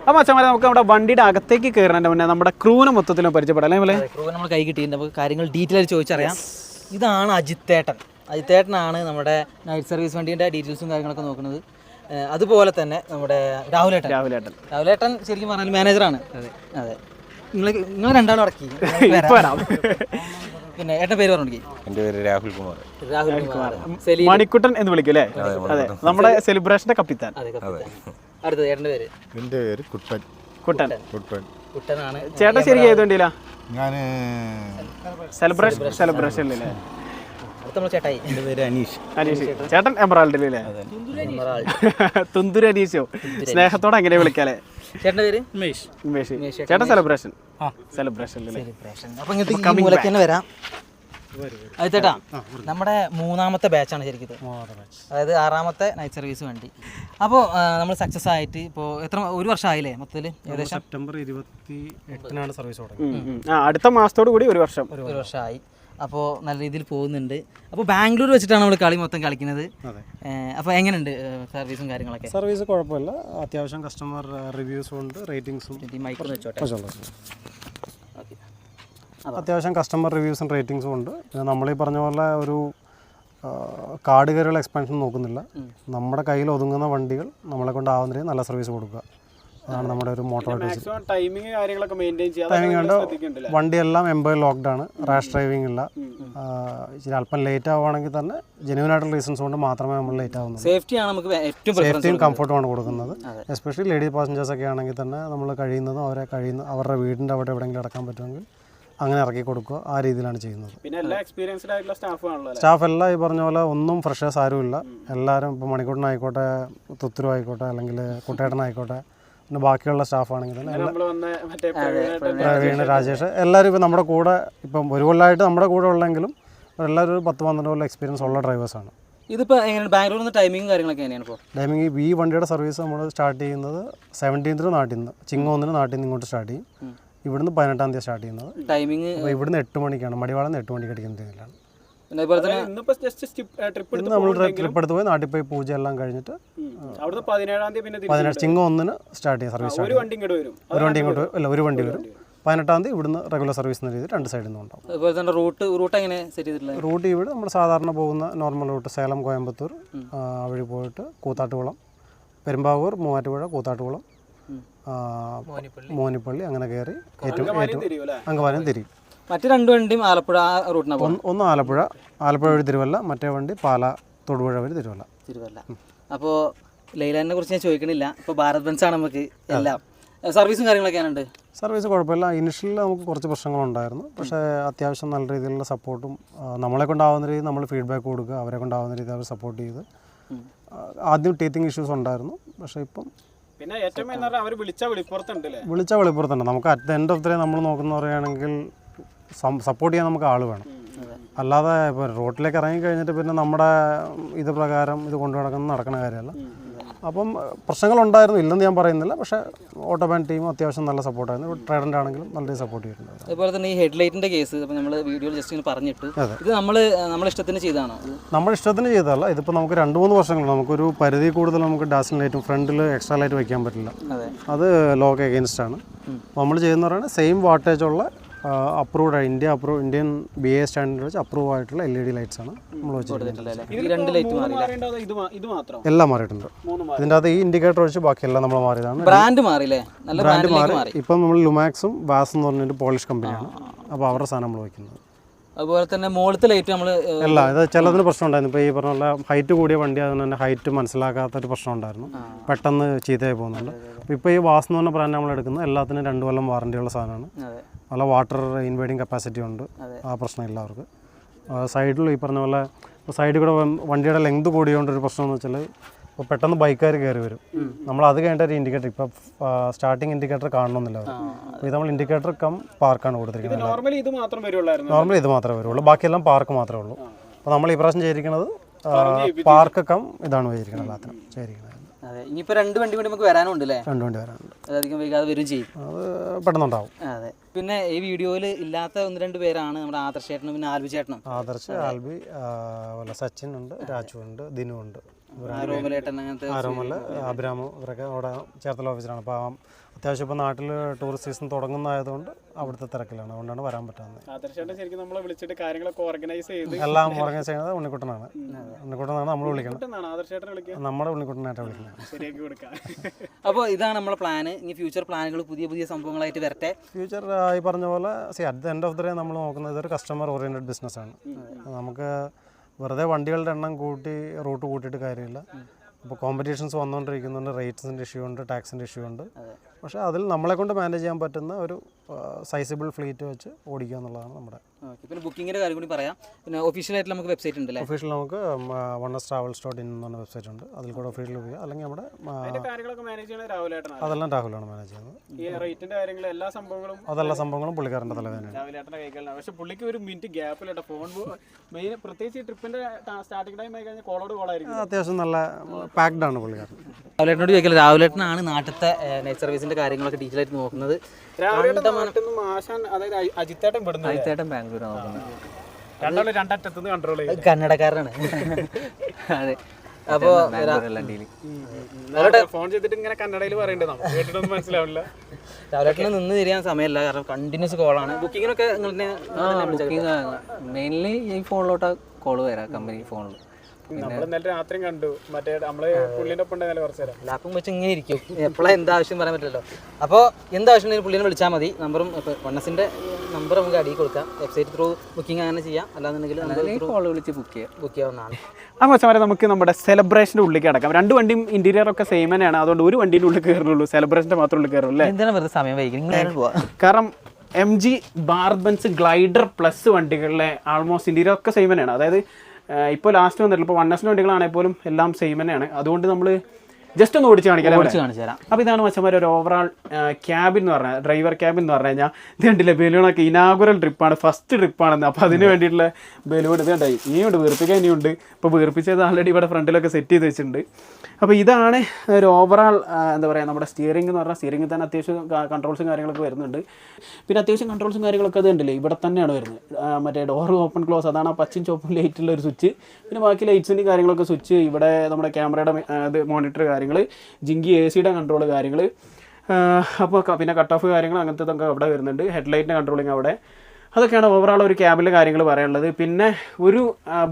അപ്പോൾ അച്ഛന്മാരെ നമുക്ക് നമ്മുടെ വണ്ടിയുടെ അകത്തേക്ക് കയറുന്നതിൻ്റെ മുന്നേ നമ്മുടെ ക്രൂവിനെ മൊത്തത്തിലും പരിചയപ്പെടാം അല്ലേ. ക്രൂ നമ്മൾ കൈ കിട്ടിയിട്ടുണ്ട്, നമുക്ക് കാര്യങ്ങൾ ഡീറ്റെയിൽ ആയി ചോദിച്ചറിയാം. ഇതാണ് അജിത്തേട്ടനാണ് നമ്മുടെ നൈറ്റ് സർവീസ് വണ്ടീൻ്റെ ഡീറ്റെയിൽസും കാര്യങ്ങളൊക്കെ നോക്കുന്നത്. അതുപോലെ തന്നെ നമ്മുടെ രാഹുലേട്ടൻ ശരിക്കും പറഞ്ഞാൽ മാനേജറാണ്. അതെ, നിങ്ങൾ രണ്ടാളും അടക്കി. പിന്നെ ഏട്ടൻ്റെ പേര് പറഞ്ഞു. എൻ്റെ പേര് രാഹുൽ കുമാർ. മണിക്കുട്ടൻ എന്ന് വിളിക്കും അല്ലേ. അതെ, നമ്മുടെ സെലിബ്രേഷൻ്റെ കപ്പിത്താൻ. അടുത്തത് ഏട്ടൻ്റെ പേര്? എൻ്റെ പേര് കുട്ടനാണ്. ചേട്ടൻ ശരിക്കും ഏതുകൊണ്ടില്ല ഞാൻ സെലിബ്രേഷനിലല്ലേ. ചേട്ടായി, എൻ്റെ പേര് അനീഷ്. ചേട്ടൻ എമറാൾഡിലല്ലേ. തുന്തുരു അനീഷോ, സ്നേഹത്തോടെ അങ്ങനെ വിളിക്കാല്ലേ. ചേട്ടൻ്റെ പേര് ഉമേഷ്. ചേട്ടൻ സെലിബ്രേഷൻ. അപ്പൊ ഇങ്ങനത്തെ തന്നെ വരാം. അത് ചേട്ടാ, നമ്മുടെ മൂന്നാമത്തെ ബാച്ചാണ് ശരിക്കും, അതായത് 6ാമത്തെ നൈറ്റ് സർവീസ് വണ്ടി. അപ്പോൾ നമ്മൾ സക്സസ് ആയിട്ട് ഇപ്പോൾ ഒരു വർഷം ആയില്ലേ മൊത്തത്തിൽ? ഏകദേശം സെപ്റ്റംബർ 28-നാണ് സർവീസ് തുടങ്ങി. അടുത്ത മാസത്തോടു കൂടി ഒരു വർഷമായി. അപ്പോൾ നല്ല രീതിയിൽ പോകുന്നുണ്ട്. അപ്പോൾ ബാംഗ്ലൂർ വെച്ചിട്ടാണ് നമ്മൾ കളി മൊത്തം കളിക്കുന്നത്. അപ്പോൾ എങ്ങനെയുണ്ട് സർവീസും കാര്യങ്ങളൊക്കെ? സർവീസ് കുഴപ്പമില്ല, അത്യാവശ്യം കസ്റ്റമർ റിവ്യൂസും ഉണ്ട്, റേറ്റിംഗ്സും അത്യാവശ്യം കസ്റ്റമർ റിവ്യൂസും റേറ്റിംഗ്സും ഉണ്ട്. പിന്നെ നമ്മളീ പറഞ്ഞ പോലെ ഒരു കാർഡ് കയറിയുള്ള എക്സ്പാൻഷൻ നോക്കുന്നില്ല. നമ്മുടെ കയ്യിൽ ഒതുങ്ങുന്ന വണ്ടികൾ നമ്മളെ കൊണ്ടാവുന്ന രീതിയിൽ നല്ല സർവീസ് കൊടുക്കുക, അതാണ് നമ്മുടെ ഒരു മോട്ടോറായിട്ട്. ടൈമിംഗ് ഉണ്ട്, വണ്ടിയെല്ലാം എംബോയ് ലോക്ക്ഡ് ആണ്, റാഷ് ഡ്രൈവിംഗ് ഇല്ല. ഇച്ചിരി അല്പം ലേറ്റ് ആവുകയാണെങ്കിൽ തന്നെ ജെന്യൂൻ ആയിട്ടുള്ള റീസൺസ് കൊണ്ട് മാത്രമേ നമ്മൾ ലേറ്റ് ആവുന്നത്. സേഫ്റ്റിയും കംഫർട്ടുമാണ് കൊടുക്കുന്നത്. എസ്പെഷ്യലി ലേഡി പാസഞ്ചേഴ്സ് ഒക്കെ ആണെങ്കിൽ തന്നെ നമ്മൾ കഴിയുന്നതും അവരുടെ വീടിൻ്റെ അവിടെ എവിടെയെങ്കിലും ഇറക്കാൻ പറ്റുമെങ്കിൽ അങ്ങനെ ഇറക്കി കൊടുക്കുക, ആ രീതിയിലാണ് ചെയ്യുന്നത്. സ്റ്റാഫ് എല്ലാം ഈ പറഞ്ഞ പോലെ ഒന്നും ഫ്രഷേഴ്സ് ആരുമില്ല. എല്ലാവരും ഇപ്പോൾ മണിക്കൂട്ടനായിക്കോട്ടെ, തുത്തുരു ആയിക്കോട്ടെ, അല്ലെങ്കിൽ കുട്ടേട്ടനായിക്കോട്ടെ, പിന്നെ ബാക്കിയുള്ള സ്റ്റാഫാണെങ്കിൽ തന്നെ പ്രവീൺ, രാജേഷ്, എല്ലാവരും ഇപ്പോൾ നമ്മുടെ കൂടെ ഇപ്പം ഒരു കൊല്ലമായിട്ട് നമ്മുടെ കൂടെ ഉള്ളെങ്കിലും എല്ലാവരും ഒരു 10-12 കൊല്ലം എക്സ്പീരിയൻസ് ഉള്ള ഡ്രൈവേഴ്സാണ്. ഇതിപ്പോൾ എങ്ങനെയാണ് ബാംഗ്ലൂരിൽ നിന്ന് ടൈമിങ്ങും കാര്യങ്ങളൊക്കെ എങ്ങനെയാണ്? ഇപ്പോൾ ടൈമിംഗ് ഈ വണ്ടിയുടെ സർവീസ് നമ്മൾ സ്റ്റാർട്ട് ചെയ്യുന്നത് 17th നാട്ടിൽ നിന്ന്, ചിങ്ങ നാട്ടിൽ നിന്ന് ഇങ്ങോട്ട് സ്റ്റാർട്ട് ചെയ്യും. ഇവിടുന്ന് 18-ാം തീയതി സ്റ്റാർട്ട് ചെയ്യുന്നത്. ടൈമിംഗ് ഇവിടുന്ന് 8 മണിക്കാണ്, മടിവാളന്ന് 8 മണിക്ക് അടിക്കുന്ന രീതിയിലാണ്. ഇന്ന് നമ്മൾ ട്രിപ്പ് എടുത്ത് പോയി നാട്ടിൽ പോയി പൂജ എല്ലാം കഴിഞ്ഞിട്ട് 17 ചിങ്ങ 1 സ്റ്റാർട്ട് ചെയ്യും സർവീസ്. ഒരു വണ്ടി ഇങ്ങോട്ട് വരും, അല്ല ഒരു വണ്ടി വരും. 18-ാം തീയതി ഇവിടുന്ന് റെഗുലർ സർവീസ് എന്ന രീതിയിൽ 2 സൈഡിൽ നിന്നും ഉണ്ടാവും. അതുപോലെ തന്നെ റൂട്ട് എങ്ങനെ സെറ്റ് ചെയ്തിട്ടുള്ളത്? റൂട്ട് ഇവിടെ നമ്മൾ സാധാരണ പോകുന്ന നോർമൽ റൂട്ട് സേലം കോയമ്പത്തൂർ വഴി പോയിട്ട് കൂത്താട്ടുകുളം, പെരുമ്പാവൂർ, മൂവാറ്റുപുഴ, കൂത്താട്ടുകുളം, മോനിപ്പള്ളി അങ്ങനെ കയറി ഏറ്റവും അങ്കമാലി തിരിയും. മറ്റു 2 വണ്ടിയും ആലപ്പുഴ റൂട്ടിനാണ്. ഒന്ന് ആലപ്പുഴ വഴി തിരുവല്ല, മറ്റേ വണ്ടി പാല തൊടുപുഴ വഴി തിരുവല്ല. അപ്പോൾ ലൈലാൻഡിനെ കുറിച്ച് ഞാൻ ചോദിക്കണില്ല. ഇപ്പോൾ ഭാരത് ബെൻസാണ് നമുക്ക് എല്ലാം. സർവീസും കാര്യങ്ങളൊക്കെ ഉണ്ട്. സർവീസ് കുഴപ്പമില്ല. ഇനിഷ്യലി നമുക്ക് കുറച്ച് പ്രശ്നങ്ങളുണ്ടായിരുന്നു, പക്ഷേ അത്യാവശ്യം നല്ല രീതിയിലുള്ള സപ്പോർട്ടും നമ്മളെ കൊണ്ടാവുന്ന രീതിയിൽ നമ്മൾ ഫീഡ്ബാക്ക് കൊടുക്കുക, അവരെ കൊണ്ടാവുന്ന രീതിയിൽ അവർ സപ്പോർട്ട് ചെയ്ത്. ആദ്യം ടീത്തിങ് ഇഷ്യൂസ് ഉണ്ടായിരുന്നു, പക്ഷേ ഇപ്പം പിന്നെ ഏറ്റവും വിളിച്ച വെളിപ്പുറത്തുണ്ട്. നമുക്ക് at the end of the day നമ്മൾ നോക്കുന്ന പറയുകയാണെങ്കിൽ സപ്പോർട്ട് ചെയ്യാൻ നമുക്ക് ആൾ വേണം. അല്ലാതെ ഇപ്പോൾ റോട്ടിലേക്ക് ഇറങ്ങി കഴിഞ്ഞിട്ട് പിന്നെ നമ്മുടെ ഇത് പ്രകാരം ഇത് കൊണ്ടു നടക്കുന്ന കാര്യമല്ല. അപ്പം പ്രശ്നങ്ങളുണ്ടായിരുന്നു, ഇല്ലെന്ന് ഞാൻ പറയുന്നില്ല, പക്ഷേ ഓട്ടോബാൻ ടീം അത്യാവശ്യം നല്ല സപ്പോർട്ടായിരുന്നു. ട്രേഡൻ്റ് ആണെങ്കിലും നല്ല രീതിയിൽ സപ്പോർട്ട് ചെയ്തിട്ടുണ്ട്. അതുപോലെ തന്നെ ഈ ഹെഡ്ലൈറ്റിൻ്റെ കേസ് ഇപ്പോൾ നമ്മൾ വീഡിയോയിൽ ജസ്റ്റ് ഇങ്ങനെ പറഞ്ഞിട്ട് ഇത് നമ്മുടെ ഇഷ്ടത്തിന് ചെയ്തതാണോ? നമ്മുടെ ഇഷ്ടത്തിന് ചെയ്തതല്ല. ഇതിപ്പോൾ നമുക്ക് 2-3 വർഷങ്ങൾ നമുക്കൊരു പരിധി കൂടുതൽ നമുക്ക് ഡാസിൽ ലൈറ്റും ഫ്രണ്ടിൽ എക്സ്ട്രാ ലൈറ്റ് വയ്ക്കാൻ പറ്റില്ല. അത് ലോക്ക് എഗെയിൻസ്റ്റ് ആണ്. നമ്മൾ ചെയ്യുന്ന പറയുന്നത് സെയിം വാട്ടേജ് ഉള്ള അപ്രൂവ്ഡ് ഇന്ത്യൻ BA സ്റ്റാൻഡേർഡ് വെച്ച് അപ്രൂവ് ആയിട്ടുള്ള LED ലൈറ്റ്സ് ആണ് നമ്മൾ വെച്ചിട്ടുള്ളത്. എല്ലാം മാറിയിട്ടുണ്ട്. ഇതിൻ്റെ അകത്ത് ഈ ഇൻഡിക്കേറ്റർ വെച്ച് ബാക്കിയെല്ലാം നമ്മൾ മാറിയതാണ്. ബ്രാൻഡ് മാറി. ഇപ്പം നമ്മൾ ലുമാക്സും വാസ് എന്ന് പറഞ്ഞൊരു പോളിഷ് കമ്പനിയാണ്, അപ്പോൾ അവരുടെ സാധനം നമ്മൾ വയ്ക്കുന്നത്. അതുപോലെ തന്നെ മുകളിലത്തെ ലൈറ്റ് നമ്മൾ അല്ല, ഇത് ചിലതിന് പ്രശ്നം ഉണ്ടായിരുന്നു. ഇപ്പോൾ ഈ പറഞ്ഞ ഹൈറ്റ് കൂടിയ വണ്ടി അതുകൊണ്ട് തന്നെ ഹൈറ്റ് മനസ്സിലാക്കാത്തൊരു പ്രശ്നം ഉണ്ടായിരുന്നു, പെട്ടെന്ന് ചീത്തയായി പോകുന്നുണ്ട്. ഇപ്പോൾ ഈ വാസ് എന്ന് പറഞ്ഞ ബ്രാൻഡ് നമ്മൾ എടുക്കുന്നത് എല്ലാത്തിനും 2 കൊല്ലം വാറണ്ടിയുള്ള സാധനമാണ്. നല്ല വാട്ടർ ഇൻവേഡിങ് കപ്പാസിറ്റി ഉണ്ട്, ആ പ്രശ്നമില്ല അവർക്ക്. സൈഡിൽ ഈ പറഞ്ഞ പോലെ സൈഡിൽ കൂടെ വണ്ടിയുടെ ലെങ്ത് കൂടിയോണ്ടൊരു പ്രശ്നം എന്ന് വെച്ചാൽ ഇപ്പോൾ പെട്ടെന്ന് ബൈക്കുകാർ കയറി വരും. നമ്മൾ അത് കഴിഞ്ഞിട്ട് ഒരു ഇൻഡിക്കേറ്റർ, ഇപ്പോൾ സ്റ്റാർട്ടിങ് ഇൻഡിക്കേറ്റർ കാണണമെന്നില്ല അവർ. അപ്പോൾ ഇത് നമ്മൾ ഇൻഡിക്കേറ്റർ കം പാർക്കാണ് കൊടുത്തിരിക്കുന്നത്. നോർമലി ഇത് മാത്രമേ വരുള്ളൂ, ബാക്കിയെല്ലാം പാർക്ക് മാത്രമേ ഉള്ളൂ. അപ്പോൾ നമ്മൾ ഈ പ്രാവശ്യം ചെയ്തിരിക്കുന്നത് പാർക്ക് കം ഇതാണ് ചെയ്തിരിക്കുന്നത്, എല്ലാത്തിനും ചെയ്തിരിക്കുന്നത്. അതെ, ഇനിയിപ്പോൾ 2 വണ്ടി കൂടി നമുക്ക് വരാനുണ്ട് അല്ലേ? 2 വണ്ടി വരാനുണ്ട്, അധികം വൈകാതെ വരും ചെയ്യും. അത് പെട്ടെന്നുണ്ടാവും. അതെ, പിന്നെ ഈ വീഡിയോയിൽ ഇല്ലാത്ത 1-2 പേരാണ് നമ്മുടെ ആദർശ് ചേട്ടനും പിന്നെ ആൽബി ചേട്ടനും. ആദർശ്, ആൽബി, സച്ചിൻ ഉണ്ട്, രാജു ഉണ്ട്, ദിനു ഉണ്ട്, അഭിരാമു, ഇവരൊക്കെ അവിടെ ചേർത്തല ഓഫീസിലാണ്. അപ്പോൾ അത്യാവശ്യം ഇപ്പോൾ നാട്ടിൽ ടൂറിസ്റ്റ് സീസൺ തുടങ്ങുന്നതായതുകൊണ്ട് അവിടുത്തെ തിരക്കിലാണ്, അതുകൊണ്ടാണ് വരാൻ പറ്റാത്തത്. എല്ലാം ഓർഗനൈസ് ചെയ്യുന്നത് ഉണ്ണിക്കുട്ടനാണ്. ഉണ്ണിക്കുട്ടനാണ് നമ്മൾ വിളിക്കുന്നത്, നമ്മുടെ ഉണ്ണിക്കുട്ടനായിട്ട് വിളിക്കുന്നത്. അപ്പോൾ ഇതാണ് നമ്മുടെ പ്ലാൻ. ഇനി ഫ്യൂച്ചർ പ്ലാനുകൾ പുതിയ സംഭവങ്ങളായിട്ട് വരട്ടെ. ഫ്യൂച്ചർ ഈ പറഞ്ഞ പോലെ at the end of the day നമ്മൾ നോക്കുന്നത് ഇതൊരു കസ്റ്റമർ ഓറിയൻറ്റഡ് ബിസിനസ്സാണ്. നമുക്ക് വെറുതെ വണ്ടികളുടെ എണ്ണം കൂട്ടി റൂട്ട് കൂട്ടിയിട്ട് കാര്യമില്ല. ഇപ്പോൾ കോമ്പറ്റീഷൻസ് വന്നുകൊണ്ടിരിക്കുന്നുണ്ട്, റേറ്റ്സിൻ്റെ ഇഷ്യൂ ഉണ്ട്, ടാക്സിൻ്റെ ഇഷ്യൂ ഉണ്ട്. പക്ഷേ അതിൽ നമ്മളെ കൊണ്ട് മാനേജ് ചെയ്യാൻ പറ്റുന്ന ഒരു സൈസിബിൾ ഫ്ലീറ്റ് വെച്ച് ഓടിക്കുക എന്നുള്ളതാണ് നമ്മുടെ. പിന്നെ ബുക്കിങ്ങിൻ്റെ കാര്യം കൂടി പറയാം. പിന്നെ ഒഫീഷ്യലായിട്ട് നമുക്ക് വെബ്സൈറ്റ് ഉണ്ട്. ഒഫീഷ്യൽ നമുക്ക് onestravels.in എന്ന് പറഞ്ഞ വെബ്സൈറ്റ് ഉണ്ട്, അതിൽ കൂടെ ഒഫീഷ്യൽ ഉപയോഗിക്കുക. അല്ലെങ്കിൽ നമ്മുടെ അതെല്ലാം രാഹുലാണ് മാനേജ് ചെയ്യുന്നത്. അതെല്ലാ സംഭവങ്ങളും പുള്ളിക്കാരൻ്റെ തലവേദനയാണ്. അത്യാവശ്യം നല്ല പാക്ഡ് ആണ് പുള്ളിക്കാരൻ. രാഹുലേട്ടനോട് ചോദിക്കില്ല, രാഹുലേട്ടനാണ് നാട്ടിലത്തെ നൈറ്റ് സർവീസിൻ്റെ കാര്യങ്ങളൊക്കെ ഡീറ്റെയിൽ ആയിട്ട് നോക്കുന്നത്. അജിത്തേട്ടൻ ബാംഗ്ലൂരാണ് നോക്കുന്നത്. രണ്ടറ്റത്തുനിന്ന് കൺട്രോൾ ചെയ്യും. കന്നഡക്കാരനാണ്. അതെ. അപ്പോൾ ഫോൺ ചെയ്തിട്ട് ഇങ്ങനെ കന്നഡയിൽ പറയണ്ടേ, നമുക്ക് കേട്ടിട്ടൊന്നും മനസ്സിലാവില്ല. രാവിലെ നിന്ന് തിരിയാൻ സമയമില്ല, കാരണം കണ്ടിന്യൂസ് കോളാണ്. ബുക്കിങ്ങിനൊക്കെ മെയിൻലി ഈ ഫോണിലോട്ടാ കോള് വരാം, കമ്പനി ഫോണിൽ. നമ്മൾ ഇന്നലെ രാത്രി കണ്ടു, മറ്റേ നമ്മള് പുള്ളിന്റെ ഒപ്പം ഉണ്ടെന്നല്ലേ കുറച്ച് നേരം. ലാപ്പും വെച്ച് ഇങ്ങനെ ഇരിക്കും, എപ്പോഴാണ് എന്താവശ്യം പറയാൻ പറ്റില്ലല്ലോ. അപ്പോൾ എന്താവശ്യം ഉണ്ടെങ്കിൽ പുള്ളിനെ വിളിച്ചാൽ മതി. നമ്പറും വണ്ണസിൻ്റെ നമ്പർ നമുക്ക് അടിയിൽ കൊടുക്കാം. വെബ്സൈറ്റ് ത്രൂ ബുക്കിംഗ് അങ്ങനെ ചെയ്യാം, അല്ലാന്നുണ്ടെങ്കിൽ കോള് വിളിച്ച് ബുക്ക് ചെയ്യാവുന്നതാണ്. ആ മച്ചമാരെ, നമുക്ക് നമ്മുടെ സെലിബ്രേഷൻ്റെ ഉള്ളിലേക്ക് അടക്കാം. രണ്ട് വണ്ടിയും ഇന്റീരിയർ ഒക്കെ സെയിം തന്നെയാണ്, അതുകൊണ്ട് ഒരു വണ്ടീൻ്റെ ഉള്ളിൽ കയറുള്ളൂ, സെലിബ്രേഷൻ്റെ മാത്രം ഉള്ളിൽ കയറുള്ളൂ അല്ലേ? എന്താണ് വെറുതെ സമയം വൈകി പോവാം. കാരണം MG ബാർബൻസ് ഗ്ലൈഡർ പ്ലസ് വണ്ടികളിലെ ആൾമോസ്റ്റ് ഇന്റീരിയർ ഒക്കെ സെയിം തന്നെയാണ്. അതായത് ഇപ്പോൾ ലാസ്റ്റ് വന്നിട്ടില്ല, ഇപ്പോൾ വണ്ണസിൻ്റെ വണ്ടികളാണെങ്കിൽ പോലും എല്ലാം സെയിം തന്നെയാണ്. അതുകൊണ്ട് നമ്മൾ ജസ്റ്റ് ഒന്ന് ഓടിച്ച് കാണിക്കാം. അപ്പോൾ ഇതാണ് മച്ചന്മാർ ഒരു ഓവറാൾ ക്യാബിൻ എന്ന് പറഞ്ഞാൽ, ഡ്രൈവർ ക്യാബിൻ എന്ന് പറഞ്ഞു കഴിഞ്ഞാൽ ഇത് കണ്ടില്ലേ, ബലൂണൊക്കെ ഇനാഗുറൽ ട്രിപ്പാണ്, ഫസ്റ്റ് ട്രിപ്പാണെന്ന്. അപ്പോൾ അതിന് വേണ്ടിയിട്ടുള്ള ബലൂൺ ഇത് കണ്ടായി, ഇനിയുണ്ട് വീർപ്പിക്കാൻ, ഇനിയുണ്ട്. ഇപ്പോൾ വീർപ്പിച്ചത് ആൾറെഡി ഇവിടെ ഫ്രണ്ടിലൊക്കെ സെറ്റ് ചെയ്ത് വെച്ചിട്ടുണ്ട്. അപ്പോൾ ഇതാണ് ഒരു ഓവറാൾ എന്താ പറയുക, നമ്മുടെ സ്റ്റിയറിംഗ് എന്ന് പറഞ്ഞാൽ സ്റ്റിയറിംഗിൽ തന്നെ അത്യാവശ്യം കൺട്രോൾസും കാര്യങ്ങളൊക്കെ വരുന്നുണ്ട്. പിന്നെ അത്യാവശ്യം കൺട്രോൾസും കാര്യങ്ങളൊക്കെ അത് കണ്ടില്ലേ, ഇവിടെ തന്നെയാണ് വരുന്നത്. മറ്റേ ഡോർ ഓപ്പൺ ക്ലോസ്, അതാണ് ആ പച്ചയും ചുവപ്പും ലൈറ്റുള്ള ഒരു സ്വിച്ച്. പിന്നെ ബാക്കി ലൈറ്റ്സിൻ്റെ കാര്യങ്ങളൊക്കെ സ്വിച്ച്, ഇവിടെ നമ്മുടെ ക്യാമറയുടെ ഇത് മോണിറ്റർ കാര്യങ്ങൾ, ജിങ്കി AC-യുടെ കൺട്രോൾ കാര്യങ്ങൾ, അപ്പോൾ പിന്നെ കട്ട് ഓഫ് കാര്യങ്ങൾ അങ്ങനത്തെ ഒക്കെ അവിടെ വരുന്നുണ്ട്. ഹെഡ്ലൈറ്റിൻ്റെ കൺട്രോളിങ് അവിടെ. അതൊക്കെയാണ് ഓവറാൾ ഒരു ക്യാബിലെ കാര്യങ്ങൾ പറയാനുള്ളത്. പിന്നെ ഒരു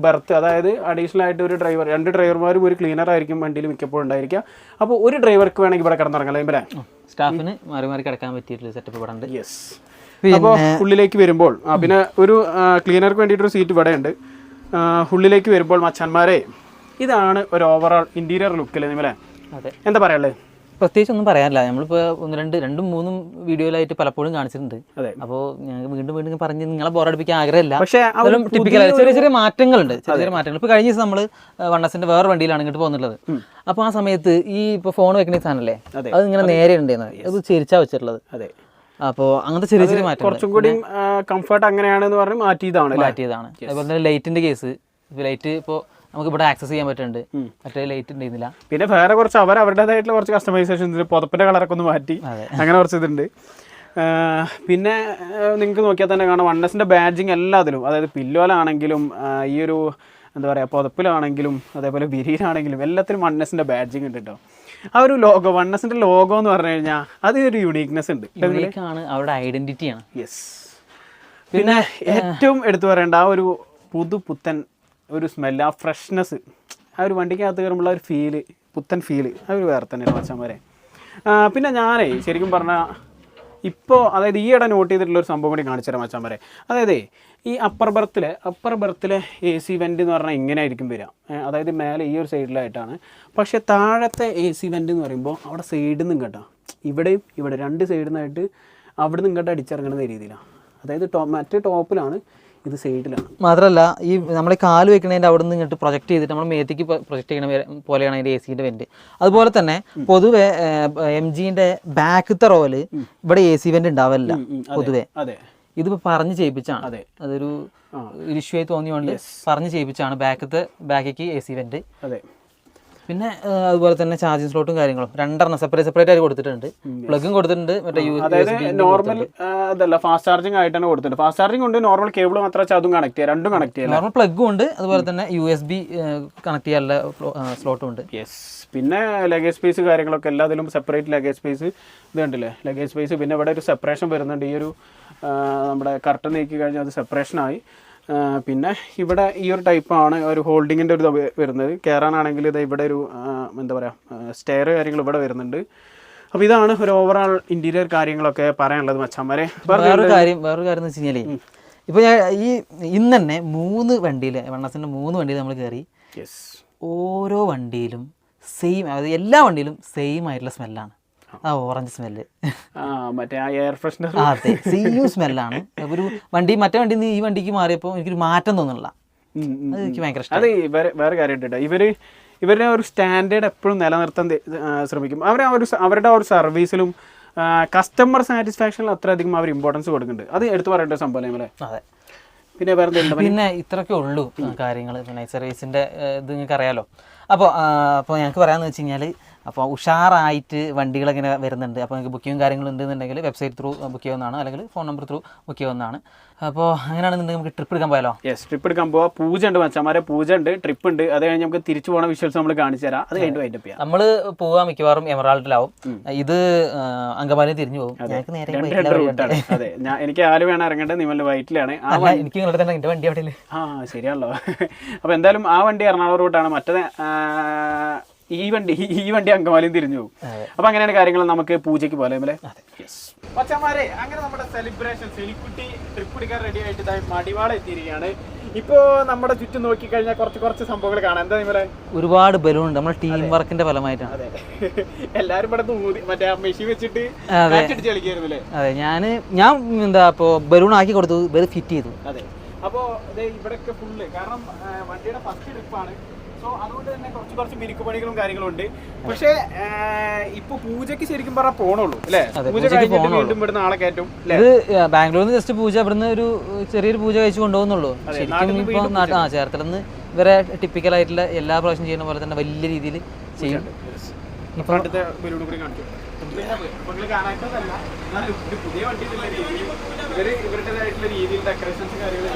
ബർത്ത്, അതായത് അഡീഷണൽ ആയിട്ട് ഒരു ഡ്രൈവർ, 2 ഡ്രൈവർമാരും ഒരു ക്ലീനർ ആയിരിക്കും വണ്ടിയിൽ മിക്കപ്പോഴും ഉണ്ടായിരിക്കുക. അപ്പോൾ ഒരു ഡ്രൈവർക്ക് വേണമെങ്കിൽ ഇവിടെ കിടന്നിറങ്ങാം അല്ലേ, സ്റ്റാഫിന് മാറി മാറി കിടക്കാൻ പറ്റിയിട്ടുള്ള സെറ്റപ്പ് ഇവിടെ ഉണ്ട്. യെസ്. അപ്പോൾ ഉള്ളിലേക്ക് വരുമ്പോൾ പിന്നെ ഒരു ക്ലീനർക്ക് വേണ്ടിയിട്ടൊരു സീറ്റ് ഇവിടെ ഉണ്ട്. ഉള്ളിലേക്ക് വരുമ്പോൾ മച്ചാന്മാരെ, ഇതാണ് ഒരു ഓവറാൾ ഇൻറ്റീരിയർ ലുക്കിൽ നിങ്ങളെ എന്താ പറയാനുള്ളത്? പ്രത്യേകിച്ച് ഒന്നും പറയാനില്ല. നമ്മളിപ്പോൾ രണ്ടും മൂന്നും വീഡിയോയിലായിട്ട് പലപ്പോഴും കാണിച്ചിട്ടുണ്ട്. അപ്പോൾ ഞങ്ങൾക്ക് വീണ്ടും വീണ്ടും പറഞ്ഞ് നിങ്ങളെ ബോറടിപ്പിക്കാൻ ആഗ്രഹമില്ല. പക്ഷേ ടിപ്പിക്കൽ ചെറിയ ചെറിയ മാറ്റങ്ങളുണ്ട്, ചെറിയ മാറ്റങ്ങൾ. ഇപ്പോൾ കഴിഞ്ഞ ദിവസം നമ്മൾ വണ്ണസിൻ്റെ വേറെ വണ്ടിയിലാണ് ഇങ്ങോട്ട് പോകുന്നുള്ളത്. അപ്പോൾ ആ സമയത്ത് ഈ ഇപ്പോൾ ഫോൺ വെക്കുന്ന സാധനമല്ലേ, അത് ഇങ്ങനെ നേരെ ഉണ്ടെന്ന്, അത് ചെരിച്ചാ വെച്ചിട്ടുള്ളത്. അതെ. അപ്പോൾ അങ്ങനത്തെ ചെറിയ ചെറിയ മാറ്റം, കുറച്ചും കൂടി കംഫർട്ട് അങ്ങനെയാണെന്ന് പറഞ്ഞ് മാറ്റിയതാണ്. അതുപോലെ തന്നെ ലൈറ്റിൻ്റെ കേസ്, ലൈറ്റ് ഇപ്പോൾ നമുക്ക് ഇവിടെ ആക്സസ് ചെയ്യാൻ പറ്റുന്നുണ്ട്, മറ്റേ ലൈറ്റ് ഉണ്ടായിരുന്നില്ല. പിന്നെ വേറെ കുറച്ച് അവരുടേതായിട്ടുള്ള കുറച്ച് കസ്റ്റമൈസേഷൻസ്, പുതപ്പിൻ്റെ കളറൊക്കെ ഒന്ന് മാറ്റി, അങ്ങനെ കുറച്ച് ഇതുണ്ട്. പിന്നെ നിങ്ങൾക്ക് നോക്കിയാൽ തന്നെ കാണാം വണ്ണസിൻ്റെ ബാഡ്ജിങ് എല്ലാത്തിലും, അതായത് പില്ലോലാണെങ്കിലും ഈ ഒരു എന്താ പറയുക പുതപ്പിലാണെങ്കിലും അതേപോലെ ബിരിയിലാണെങ്കിലും എല്ലാത്തിലും വണ്ണസിൻ്റെ ബാഡ്ജിങ് ഉണ്ട് കേട്ടോ. ആ ഒരു ലോഗോ, വണ്ണസിൻ്റെ ലോഗോ എന്ന് പറഞ്ഞു കഴിഞ്ഞാൽ അതിനൊരു യുണീക്നെസ് ഉണ്ട്, അവരുടെ ഐഡന്റിറ്റിയാണ്. യെസ്. പിന്നെ ഏറ്റവും എടുത്തു പറയേണ്ട ആ ഒരു പുത്തൻ ഒരു സ്മെല്ല്, ആ ഫ്രഷ്നെസ്, ആ ഒരു വണ്ടിക്കകത്ത് കയറുമ്പോൾ ഒരു ഫീല്, പുത്തൻ ഫീല്, ആ ഒരു വേറെ തന്നെയാണ് മച്ചാന്മാരെ. പിന്നെ ഞാനേ ശരിക്കും പറഞ്ഞാൽ ഇപ്പോൾ അതായത് ഈയിടെ നോട്ട് ചെയ്തിട്ടുള്ള ഒരു സംഭവം കൂടി കാണിച്ചു തരാം മച്ചാന്മാരെ. അതായത് ഈ അപ്പർ ബർത്തിലെ AC വെൻ്റ് എന്ന് പറഞ്ഞാൽ ഇങ്ങനെ ആയിരിക്കും വരിക, അതായത് മേലെ ഈ ഒരു സൈഡിലായിട്ടാണ്. പക്ഷേ താഴത്തെ AC വെൻ്റ് എന്ന് പറയുമ്പോൾ അവിടെ സൈഡിൽ നിന്നും കേട്ടോ, ഇവിടെയും ഇവിടെ 2 സൈഡിൽ നിന്നായിട്ട് അവിടെ നിന്ന് ഇങ്ങോട്ട് അടിച്ചിറങ്ങുന്ന രീതിയിലാണ്. അതായത് മറ്റേ ടോപ്പിലാണ്, ഇത് സൈഡിലാണ്. മാത്രമല്ല ഈ നമ്മൾ കാല് വെക്കുന്നതിൻ്റെ അവിടെ നിന്ന് ഇങ്ങോട്ട് പ്രൊജക്ട് ചെയ്തിട്ട് നമ്മൾ മേത്തേക്ക് പ്രൊജക്ട് ചെയ്യുന്ന പോലെയാണ് അതിൻ്റെ AC-ൻ്റെ വെന്റ്. അതുപോലെ തന്നെ പൊതുവെ MG-ൻ്റെ ബാക്കത്തെ റോല് ഇവിടെ AC വെന്റ് ഉണ്ടാവില്ല പൊതുവെ. ഇതിപ്പോൾ പറഞ്ഞ് ചെയ്യിപ്പിച്ചാണ്, അതൊരു ഇഷ്യൂ ആയി തോന്നിയോണ്ട് പറഞ്ഞ് ചെയ്യിപ്പിച്ചാണ് ബാക്കിക്ക് AC വെന്റ്. പിന്നെ അതുപോലെ തന്നെ ചാർജിങ് സ്ലോട്ടും കാര്യങ്ങളും 2 സെപ്പറേറ്റ് ആയിട്ട് കൊടുത്തിട്ടുണ്ട്. പ്ലഗും കൊടുത്തിട്ടുണ്ട്, മറ്റേ നോർമൽ അതല്ല ഫാസ്റ്റ് ചാർജിങ് ആയിട്ടാണ് കൊടുത്തിട്ടുണ്ട്. ഫാസ്റ്റ് ചാർജിങ് ഉണ്ട്, നോർമൽ കേബിൾ മാത്രം വെച്ചാൽ അതും കണക്ട് ചെയ്യാം, രണ്ടും കണക്ട് ചെയ്യാം. നോർമൽ പ്ലഗും ഉണ്ട്, അതുപോലെ തന്നെ USB കണക്ട് ചെയ്യാനുള്ള സ്ലോട്ടും ഉണ്ട്. യെസ്. പിന്നെ ലഗേജ് സ്പേസ് കാര്യങ്ങളൊക്കെ എല്ലാത്തിലും സെപ്പറേറ്റ് ലഗേജ് സ്പേസ് ഇത് കണ്ടില്ലേ, ലഗേജ് സ്പേസ്. പിന്നെ ഇവിടെ ഒരു സെപ്പറേഷൻ വരുന്നുണ്ട്, ഈ ഒരു നമ്മുടെ കർട്ടൻ നീക്കി കഴിഞ്ഞാൽ അത് സെപ്പറേഷനായി. പിന്നെ ഇവിടെ ഈ ഒരു ടൈപ്പാണ് ഒരു ഹോൾഡിങ്ങിൻ്റെ ഒരു വരുന്നത്. കയറാനാണെങ്കിൽ ഇത് ഇവിടെ ഒരു എന്താ പറയുക സ്റ്റെയർ കാര്യങ്ങൾ ഇവിടെ വരുന്നുണ്ട്. അപ്പോൾ ഇതാണ് ഒരു ഓവറാൾ ഇൻറ്റീരിയർ കാര്യങ്ങളൊക്കെ പറയാനുള്ളത് മച്ചാന്മാരെ. വേറൊരു കാര്യം എന്ന് വെച്ച് കഴിഞ്ഞാൽ ഇപ്പോൾ ഞാൻ ഇന്ന് തന്നെ 3 വണ്ടിയിൽ വണ്ണസിൻ്റെ 3 വണ്ടിയിൽ നമ്മൾ കയറി. ഓരോ വണ്ടിയിലും സെയിം, അതായത് എല്ലാ വണ്ടിയിലും സെയിം ആയിട്ടുള്ള സ്മെല്ലാണ്, ആ ഓറഞ്ച് സ്മെല്ല്, മറ്റേ ആ എയർ ഫ്രഷ്നർ. അതെ, സെയിം സ്മെല്ലാണ്. ഒരു വണ്ടി മറ്റേ വണ്ടിയിൽ നിന്ന് ഈ വണ്ടിക്ക് മാറിയപ്പോൾ എനിക്കൊരു മാറ്റം തോന്നുന്നില്ല, അത് എനിക്ക് ഭയങ്കര ഇഷ്ടം. അത് വേറെ കാര്യം കേട്ടോ, ഇവരുടെ ഒരു സ്റ്റാൻഡേർഡ് എപ്പോഴും നിലനിർത്താൻ ശ്രമിക്കും. അവരുടെ ആ ഒരു സർവീസിലും കസ്റ്റമർ സാറ്റിസ്ഫാക്ഷനിൽ അത്രയധികം അവർ ഇമ്പോർട്ടൻസ് കൊടുക്കുന്നുണ്ട്. അത് എടുത്തു പറയേണ്ട സംഭവം അല്ലേ. അതെ. പിന്നെ വേറെ പിന്നെ ഇത്രയൊക്കെ ഉള്ളൂ കാര്യങ്ങൾ. നൈറ്റ് സർവീസിൻ്റെ ഇത് നിങ്ങൾക്ക് അറിയാലോ. അപ്പോൾ ഞങ്ങൾക്ക് പറയാമെന്ന് വെച്ച് കഴിഞ്ഞാൽ അപ്പോൾ ഉഷാറായിട്ട് വണ്ടികൾ ഇങ്ങനെ വരുന്നുണ്ട്. അപ്പോൾ നിങ്ങൾക്ക് ബുക്കിങ്ങും കാര്യങ്ങളും ഉണ്ടെന്നുണ്ടെങ്കിൽ വെബ്സൈറ്റ് ത്രൂ ബുക്ക് ചെയ്യാവുന്നതാണ്, അല്ലെങ്കിൽ ഫോൺ നമ്പർ ത്രൂ ബുക്ക് ചെയ്യാവുന്നതാണ്. അപ്പോൾ അങ്ങനെയാണെന്നുണ്ടെങ്കിൽ നമുക്ക് ട്രിപ്പ് എടുക്കാൻ പോയാലോ? യെസ്, ട്രിപ്പ് എടുക്കാൻ പോവാം. പൂജ ഉണ്ട് മച്ചാമാരെ, പൂജ ഉണ്ട്, ട്രിപ്പ് ഉണ്ട്. അത് കഴിഞ്ഞ് നമുക്ക് തിരിച്ചു പോകണ വിഷ്വൽസ് നമ്മൾ കാണിച്ചു തരാം. അത് കഴിഞ്ഞിട്ട് വൈൻഡപ്പ് ചെയ്യാം. നമ്മൾ പോവാൻ മിക്കവാറും എമറാൾഡിലാവും. ഇത് അങ്കമാലി തിരിഞ്ഞു പോകും. ഞങ്ങൾക്ക് നേരെ അതെ, എനിക്ക് ആലുവയാണ് ഇറങ്ങേണ്ടത്, നിങ്ങളുടെ വൈറ്റിലാണ്. എനിക്ക് ഇങ്ങോട്ട് തന്നെ എൻ്റെ വണ്ടി അവിടെ. ശരിയാണല്ലോ. അപ്പോൾ എന്തായാലും ആ വണ്ടി എറണാകുളം റൂട്ടാണ്, മറ്റേ ഈ വണ്ടി അങ്കമാലിയും തിരിഞ്ഞു പോകും. അപ്പൊ അങ്ങനെയാണ് കാര്യങ്ങൾ. നമുക്ക് പൂജയ്ക്ക് പോലെ മച്ചന്മാരെ, അങ്ങനെ നമ്മുടെ സെലിബ്രേഷൻ സെലിക്കുട്ടി ട്രിപ്പ് എടുക്കാൻ റെഡി ആയിട്ട് മടിവാള എത്തിയിരിക്കുകയാണ്. ഇപ്പോ നമ്മുടെ ചുറ്റും നോക്കിക്കഴിഞ്ഞാൽ കുറച്ച് സംഭവങ്ങൾ കാണാം. എന്താ നിങ്ങളെ ഒരുപാട് ബലൂൺ ഉണ്ട്, നമ്മുടെ ടീം വർക്കിന്റെ ഫലമായിട്ടാണ്. അതെ, എല്ലാരും ഇവിടെ മറ്റേ മെഷീൻ വെച്ചിട്ട് കളിക്കായിരുന്നല്ലേ? അതെ, ഞാൻ എന്താ ഇപ്പോ ബലൂൺ ആക്കി കൊടുത്തു, ഫിറ്റ് ചെയ്തു. അതെ, അപ്പോ ഇവിടെയൊക്കെ ഫുള്ള്, കാരണം വണ്ടിയുടെ ഫസ്റ്റ് ട്രിപ്പാണ്. സോ അതുകൊണ്ട് തന്നെ കുറച്ച് മിനുക്ക് പണികളും കാര്യങ്ങളും ഉണ്ട്. പക്ഷേ ഇപ്പൊ പൂജയ്ക്ക് ശരിക്കും പറഞ്ഞാൽ പോണുള്ളൂ അല്ലേ? പൂജ വീണ്ടും ഇവിടുന്ന് ആളെ കയറ്റും. ഇത് ബാംഗ്ലൂരിൽ നിന്ന് ജസ്റ്റ് പൂജ ഇവിടുന്ന് ഒരു ചെറിയൊരു പൂജ കഴിച്ചു കൊണ്ടുപോകുന്നുള്ളൂ. ശരിക്കും ഇപ്പൊ ചേർത്തലെന്ന് ഇവരെ ടിപ്പിക്കൽ ആയിട്ടുള്ള എല്ലാ പ്രാവശ്യം ചെയ്യുന്ന പോലെ തന്നെ വലിയ രീതിയിൽ ചെയ്യും. പുതിയ വണ്ടി ഇവരുടേതായിട്ടുള്ള രീതിയിൽ ഡെക്കറേഷൻസ് കാര്യങ്ങൾ.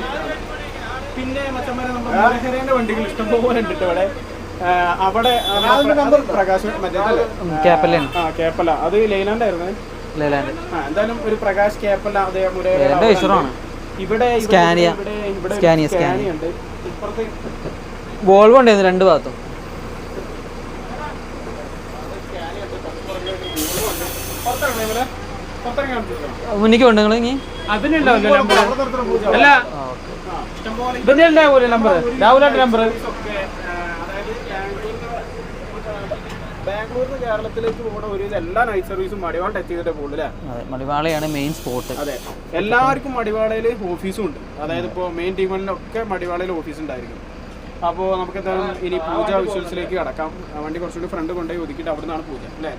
പിന്നെ മച്ചന്മാരെ നമ്മുടെ മോഹനേന്റെ വണ്ടികൾ ഇഷ്ടംപോലെ ഉണ്ട് ഇവിടെ. അവിടെ പ്രകാശ് കേപ്പല, അത് ലൈലാൻഡായിരുന്നു. എന്തായാലും ഒരു പ്രകാശ് കേപ്പല, അതേ ഇവിടെ ഉണ്ട്. ഇപ്പുറത്ത് വോൾവോ ഉണ്ടായിരുന്നു രണ്ട് ഭാഗത്തും. മുന്നിക്ക് കൊണ്ട് നിങ്ങൾ ഇനി അതിനുണ്ടാവില്ല നമ്പർ അല്ല, ഇതന്നെ പോലെ നമ്പർ രാഹുലാന്റെ നമ്പർ. ബാംഗ്ലൂരിൽ നിന്ന് കേരളത്തിലേക്ക് പോകുന്ന ഒരു എല്ലാ നൈറ്റ് സർവീസും മടിവാൾ ടച്ച് ചെയ്തിട്ടേ പോകുള്ളൂ അല്ലേ? മടിവാളയാണ് മെയിൻ സ്പോട്ട്. അതെ, എല്ലാവർക്കും മടിവാളയിൽ ഓഫീസും ഉണ്ട്. അതായത് ഇപ്പോൾ മെയിൻ ടീമുകളിലൊക്കെ മടിവാളയിൽ ഓഫീസ് ഉണ്ടായിരിക്കും. അപ്പോൾ നമുക്ക് എന്തായാലും ഇനി പൂജ വിഷ്വൽസിലേക്ക് കടക്കാം. വണ്ടി കുറച്ചുകൂടി ഫ്രണ്ട് കൊണ്ടുപോയി ഒതുക്കിയിട്ട് അവിടെ നിന്നാണ് പൂജ അല്ലേ?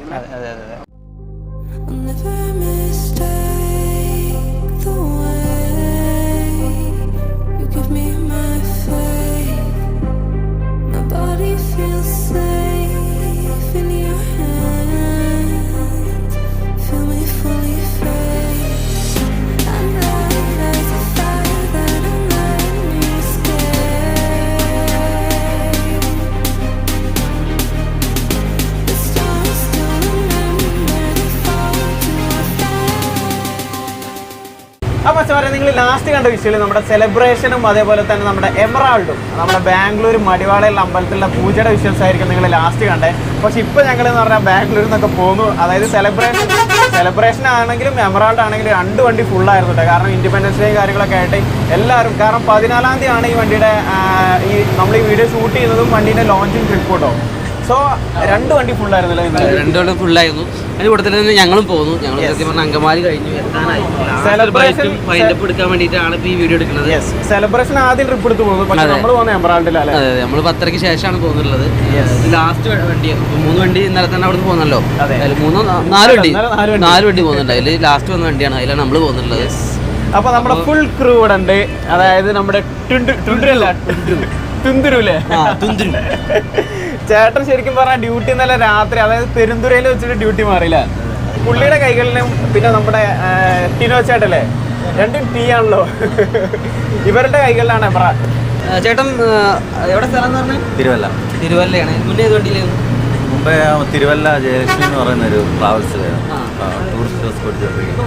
അപ്പോൾ സാറേ, നിങ്ങൾ ലാസ്റ്റ് കണ്ട വിഷയം നമ്മുടെ സെലിബ്രേഷനും അതേപോലെ തന്നെ നമ്മുടെ എമറാൾഡും നമ്മുടെ ബാംഗ്ലൂർ മടിവാളയുള്ള അമ്പലത്തിലുള്ള പൂജയുടെ വിഷ്വൽസ് ആയിരിക്കും നിങ്ങൾ ലാസ്റ്റ് കണ്ടേ. പക്ഷെ ഇപ്പോൾ ഞങ്ങൾ എന്ന് പറഞ്ഞാൽ ബാംഗ്ലൂരിൽ നിന്നൊക്കെ പോന്നു. അതായത് സെലിബ്രേഷൻ ആണെങ്കിലും എമറാൾഡ് ആണെങ്കിലും രണ്ട് വണ്ടി ഫുള്ളായിരുന്നു കേട്ടോ. കാരണം ഇൻഡിപെൻഡൻസ് ഡേ കാര്യങ്ങളൊക്കെ ആയിട്ട് എല്ലാവരും, കാരണം 14-ാം തീയതിയാണ് ഈ വണ്ടിയുടെ നമ്മൾ ഈ വീഡിയോ ഷൂട്ട് ചെയ്യുന്നതും വണ്ടീൻ്റെ ലോഞ്ചിങ് ട്രിപ്പ് കേട്ടോ. സോ രണ്ട് വണ്ടി ഫുള്ളായിരുന്നല്ലോ? രണ്ട് വണ്ടി ഫുള്ളായിരുന്നു. അതിന് കൂടുതൽ തന്നെ ഞങ്ങളും പോന്നു. ഞങ്ങൾ സത്യം പറഞ്ഞാൽ അങ്കമാലി കഴിഞ്ഞു സെലിബ്രേഷൻ വൈൻഡപ്പ് എടുക്കാൻ വേണ്ടിയിട്ടാണ് ഇപ്പോൾ ഈ വീഡിയോ എടുക്കുന്നത്. സെലിബ്രേഷൻ ആദ്യം ട്രിപ്പ് എടുത്ത് പോകുന്നു, പക്ഷേ നമ്മൾ പോകുന്നത് എമറാൾഡിലാണ്. അതെ, നമ്മൾ 10:30 ശേഷമാണ് പോകുന്നുള്ളത്. ലാസ്റ്റ് വണ്ടി 3 വണ്ടി ഇന്നലെ തന്നെ അവിടെ പോകുന്നല്ലോ. 4 വണ്ടി പോകുന്നുണ്ട്. അതിൽ ലാസ്റ്റ് വന്ന വണ്ടിയാണ്, അതിലാണ് നമ്മൾ പോകുന്നുള്ളത്. അപ്പൊ നമ്മുടെ ഫുൾ ക്രൂ ഇവിടെ ഉണ്ട്. അതായത് നമ്മുടെ തുന്തുരുല്ലേ, ചേട്ടൻ ശരിക്കും പറഞ്ഞാൽ ഡ്യൂട്ടി ഇന്നലെ രാത്രി, അതായത് പെരുന്തുരയിൽ വെച്ചിട്ട് ഡ്യൂട്ടി മാറിയില്ല. പുള്ളിയുടെ കൈകളിലും പിന്നെ നമ്മുടെ ടിനോ ചേട്ടല്ലേ, രണ്ടും ടീ ആണല്ലോ, ഇവരുടെ കൈകളിലാണ് എമറ. ചേട്ടൻ എവിടെ സ്ഥലം എന്ന് പറഞ്ഞാൽ? തിരുവല്ലയാണ്. മുന്നേ ഏത് വണ്ടിയിലായിരുന്നു? മുമ്പേ തിരുവല്ല ജയലക്ഷ്മി എന്ന് പറയുന്ന ഒരു ട്രാവൽസ് ടൂറിസ്റ്റ് ബസ് പഠിച്ചോണ്ടിരിക്കും.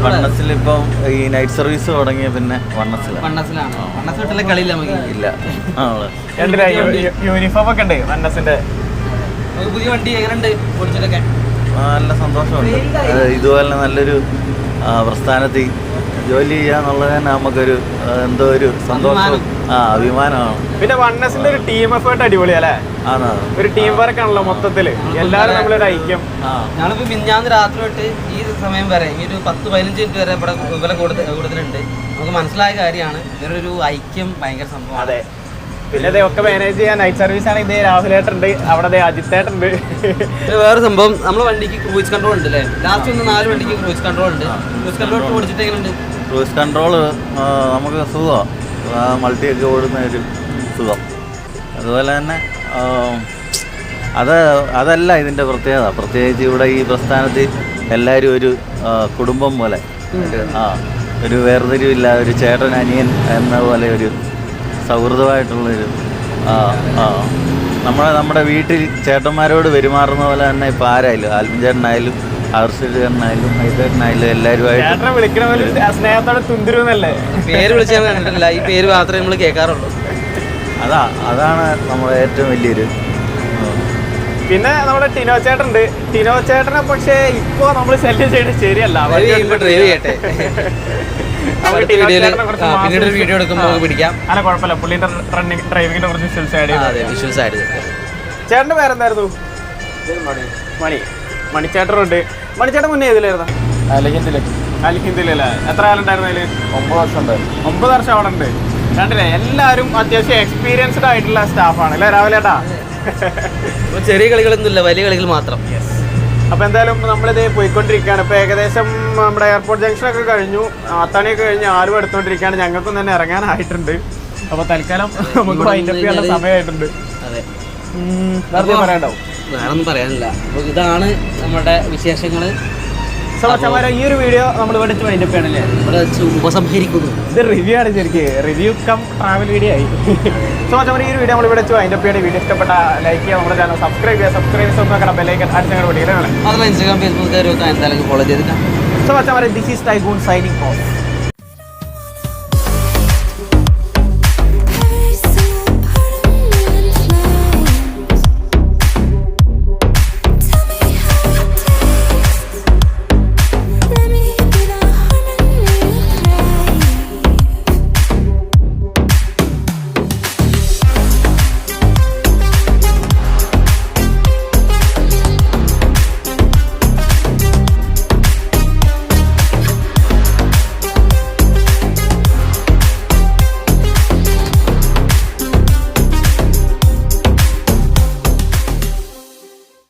വണ്ണസിൽ ഇപ്പം ഈ നൈറ്റ് സർവീസ് തുടങ്ങിയ പിന്നെ വണ്ണസിലാണ് കളിയില്ല ഇല്ല. യൂണിഫോം ഒക്കെ ഉണ്ട് വണ്ണസിന്റെ. പുതിയ വണ്ടി എങ്ങനെയുണ്ട് ഓടിച്ചിട്ടൊക്കെ? നല്ല സന്തോഷമുണ്ട്. ഇതുപോലെ നല്ലൊരു പ്രസ്ഥാനത്തിൽ ജോലി ചെയ്യാന്നുള്ളത് തന്നെ നമുക്കൊരു എന്തോ ഒരു സന്തോഷവും അഭിമാനമാണ്. പിന്നെ വണ്ണസിന്റെ ഒരു ടീം എഫേർട്ട് അടിപൊളിയല്ലേ? ഒരു ടീം വർക്ക് ആണല്ലോ മൊത്തത്തില്, എല്ലാവരും നമ്മളൊരു ഐക്യം. ഞങ്ങളിപ്പോ മിഞ്ഞാന്ന് രാത്രി തൊട്ട് ഈ സമയം വരെ ഈ ഒരു 10-15 മിനിറ്റ് വരെ ഇവിടെ കൊടുത്തിട്ടുണ്ട്. നമുക്ക് മനസ്സിലായ കാര്യമാണ് ഇവരൊരു ഐക്യം ഭയങ്കര സംഭവം. അതെ, പിന്നെ ഇതൊക്കെ മാനേജ് ചെയ്യാൻ നൈറ്റ് സർവീസ് ആണ്. ഇതേ രാഹുലേട്ടുണ്ട്, അവിടെ അജിത്തേട്ടുണ്ട്. വേറെ സംഭവം, നമ്മളെ വണ്ടിക്ക് ക്രൂയിസ് കൺട്രോൾ ഉണ്ട് അല്ലേ? ലാസ്റ്റ് ഒന്ന് 4 വണ്ടിക്ക് ക്രൂയിസ് കൺട്രോൾ ഉണ്ട്. ക്രൂയിസ് കൺട്രോൾ ഓടിച്ചിട്ട് എങ്ങനെയുണ്ട്? ക്രൂയിസ് കൺട്രോള് നമുക്ക് സുഖമാണ്, മൾട്ടിയൊക്കെ ഓടുന്ന ഒരു സുഖം. അതുപോലെ തന്നെ അതല്ല ഇതിൻ്റെ പ്രത്യേകത. പ്രത്യേകിച്ച് ഇവിടെ ഈ പ്രസ്ഥാനത്തിൽ എല്ലാവരും ഒരു കുടുംബം പോലെ ഒരു വേർതിരിവില്ല, ഒരു ചേട്ടൻ അനിയൻ എന്ന പോലെ ഒരു സൗഹൃദമായിട്ടുള്ളൊരു നമ്മുടെ വീട്ടിൽ ചേട്ടന്മാരോട് പെരുമാറുന്ന പോലെ തന്നെ ഇപ്പോൾ ആരായാലും ആൽവിൻ ചേട്ടനായാലും ഹർഷൽ ചേട്ടനായാലും മൈതേട്ടനായാലും എല്ലാവരുമായിട്ട് വിളിക്കണ പോലെ സ്നേഹത്തോടെ തുന്തിരുന്നല്ലേ. പേര് വിളിച്ചാൽ കണ്ടിട്ടില്ല, ഈ പേര് മാത്രമേ നമ്മൾ കേൾക്കാറുള്ളൂ. അതാണ് നമ്മുടെ ഏറ്റവും വലിയൊരു. പിന്നെ നമ്മുടെ ടിനോ ചേട്ടനുണ്ട്. ടിനോ ചേട്ടനെ പക്ഷേ ഇപ്പോ നമ്മൾ ശല്യം ചെയ്തിട്ട് ശരിയല്ല. ഡ്രൈവ് ചെയ്യട്ടെ, പിന്നീട് ഒരു വീഡിയോ എടുക്കുമ്പോൾ പിടിക്കാം. അല്ല കുഴപ്പമില്ല, പുള്ളിന്റെ ഡ്രൈവിങ്ങിനെ കുറിച്ച് വിഷ്വൽസ് ആഡ് ചെയ്തു. ചേട്ടന്റെ പേരെന്തായിരുന്നു? മണിച്ചേട്ടനുണ്ട്. മണിച്ചേട്ടൻ മുന്നേ ഏതിലായിരുന്നു? അൽഹിന്ദിലല്ലേ? എത്ര കാലം ഉണ്ടായിരുന്നു അതില്? 9 വർഷം ഉണ്ടായിരുന്നു. 9 വർഷം അവിടെ ഉണ്ട്. കണ്ടില്ലേ, എല്ലാവരും അത്യാവശ്യം എക്സ്പീരിയൻസ്ഡ് ആയിട്ടുള്ള സ്റ്റാഫാണ് അല്ലേ രാവിലേട്ടാ? ചെറിയ കളികളൊന്നുമില്ല, വലിയ കളികൾ മാത്രം. അപ്പോൾ എന്തായാലും നമ്മളിത് പോയിക്കൊണ്ടിരിക്കുകയാണ്. ഇപ്പോൾ ഏകദേശം നമ്മുടെ എയർപോർട്ട് ജംഗ്ഷനൊക്കെ കഴിഞ്ഞു, അത്താണിയൊക്കെ കഴിഞ്ഞ് ആരും എടുത്തുകൊണ്ടിരിക്കുകയാണ്. ഞങ്ങൾക്കും തന്നെ ഇറങ്ങാനായിട്ടുണ്ട്. അപ്പോൾ തൽക്കാലം നമുക്ക് വൈൻഡപ്പ് ചെയ്യാനുള്ള സമയമായിട്ടുണ്ട്. അതെ, വെറുതെ പറയണ്ടാവും, വേറൊന്നും പറയാനില്ല. അപ്പോൾ ഇതാണ് നമ്മുടെ വിശേഷങ്ങൾ. സമാചാരം. ഈ ഒരു വീഡിയോ നമ്മൾ ഇവിടെ വെച്ച് വൈൻഡപ്പ് ചെയ്യണല്ലേ? ഇവിടെ വെച്ച് ഉപസംഹരിക്കുന്നു. ഇത് റിവ്യൂ ആണ് ശരിക്കും, റിവ്യൂ കം ട്രാവൽ വീഡിയോ ആയി. സമാചാരം. ഈ ഒരു വീഡിയോ നമ്മൾ ഇവിടെ വെച്ച് വൈൻഡപ്പ് ചെയ്യണേ. വീഡിയോ ഇഷ്ടപ്പെട്ട ലൈക്ക് ചെയ്യുക, നമ്മുടെ ചാനൽ സബ്സ്ക്രൈബ് ചെയ്യുക, നോക്കണം ബെല്ലൈക്കൻ അടിച്ച് ഞങ്ങളുടെ വീഡിയോ. അതല്ല ഇൻസ്റ്റാഗ്രാം ഫേസ്ബുക്ക് എന്തായാലും ഫോളോ ചെയ്തിട്ടാണ്. സമാചാരം. This is Taigun signing of.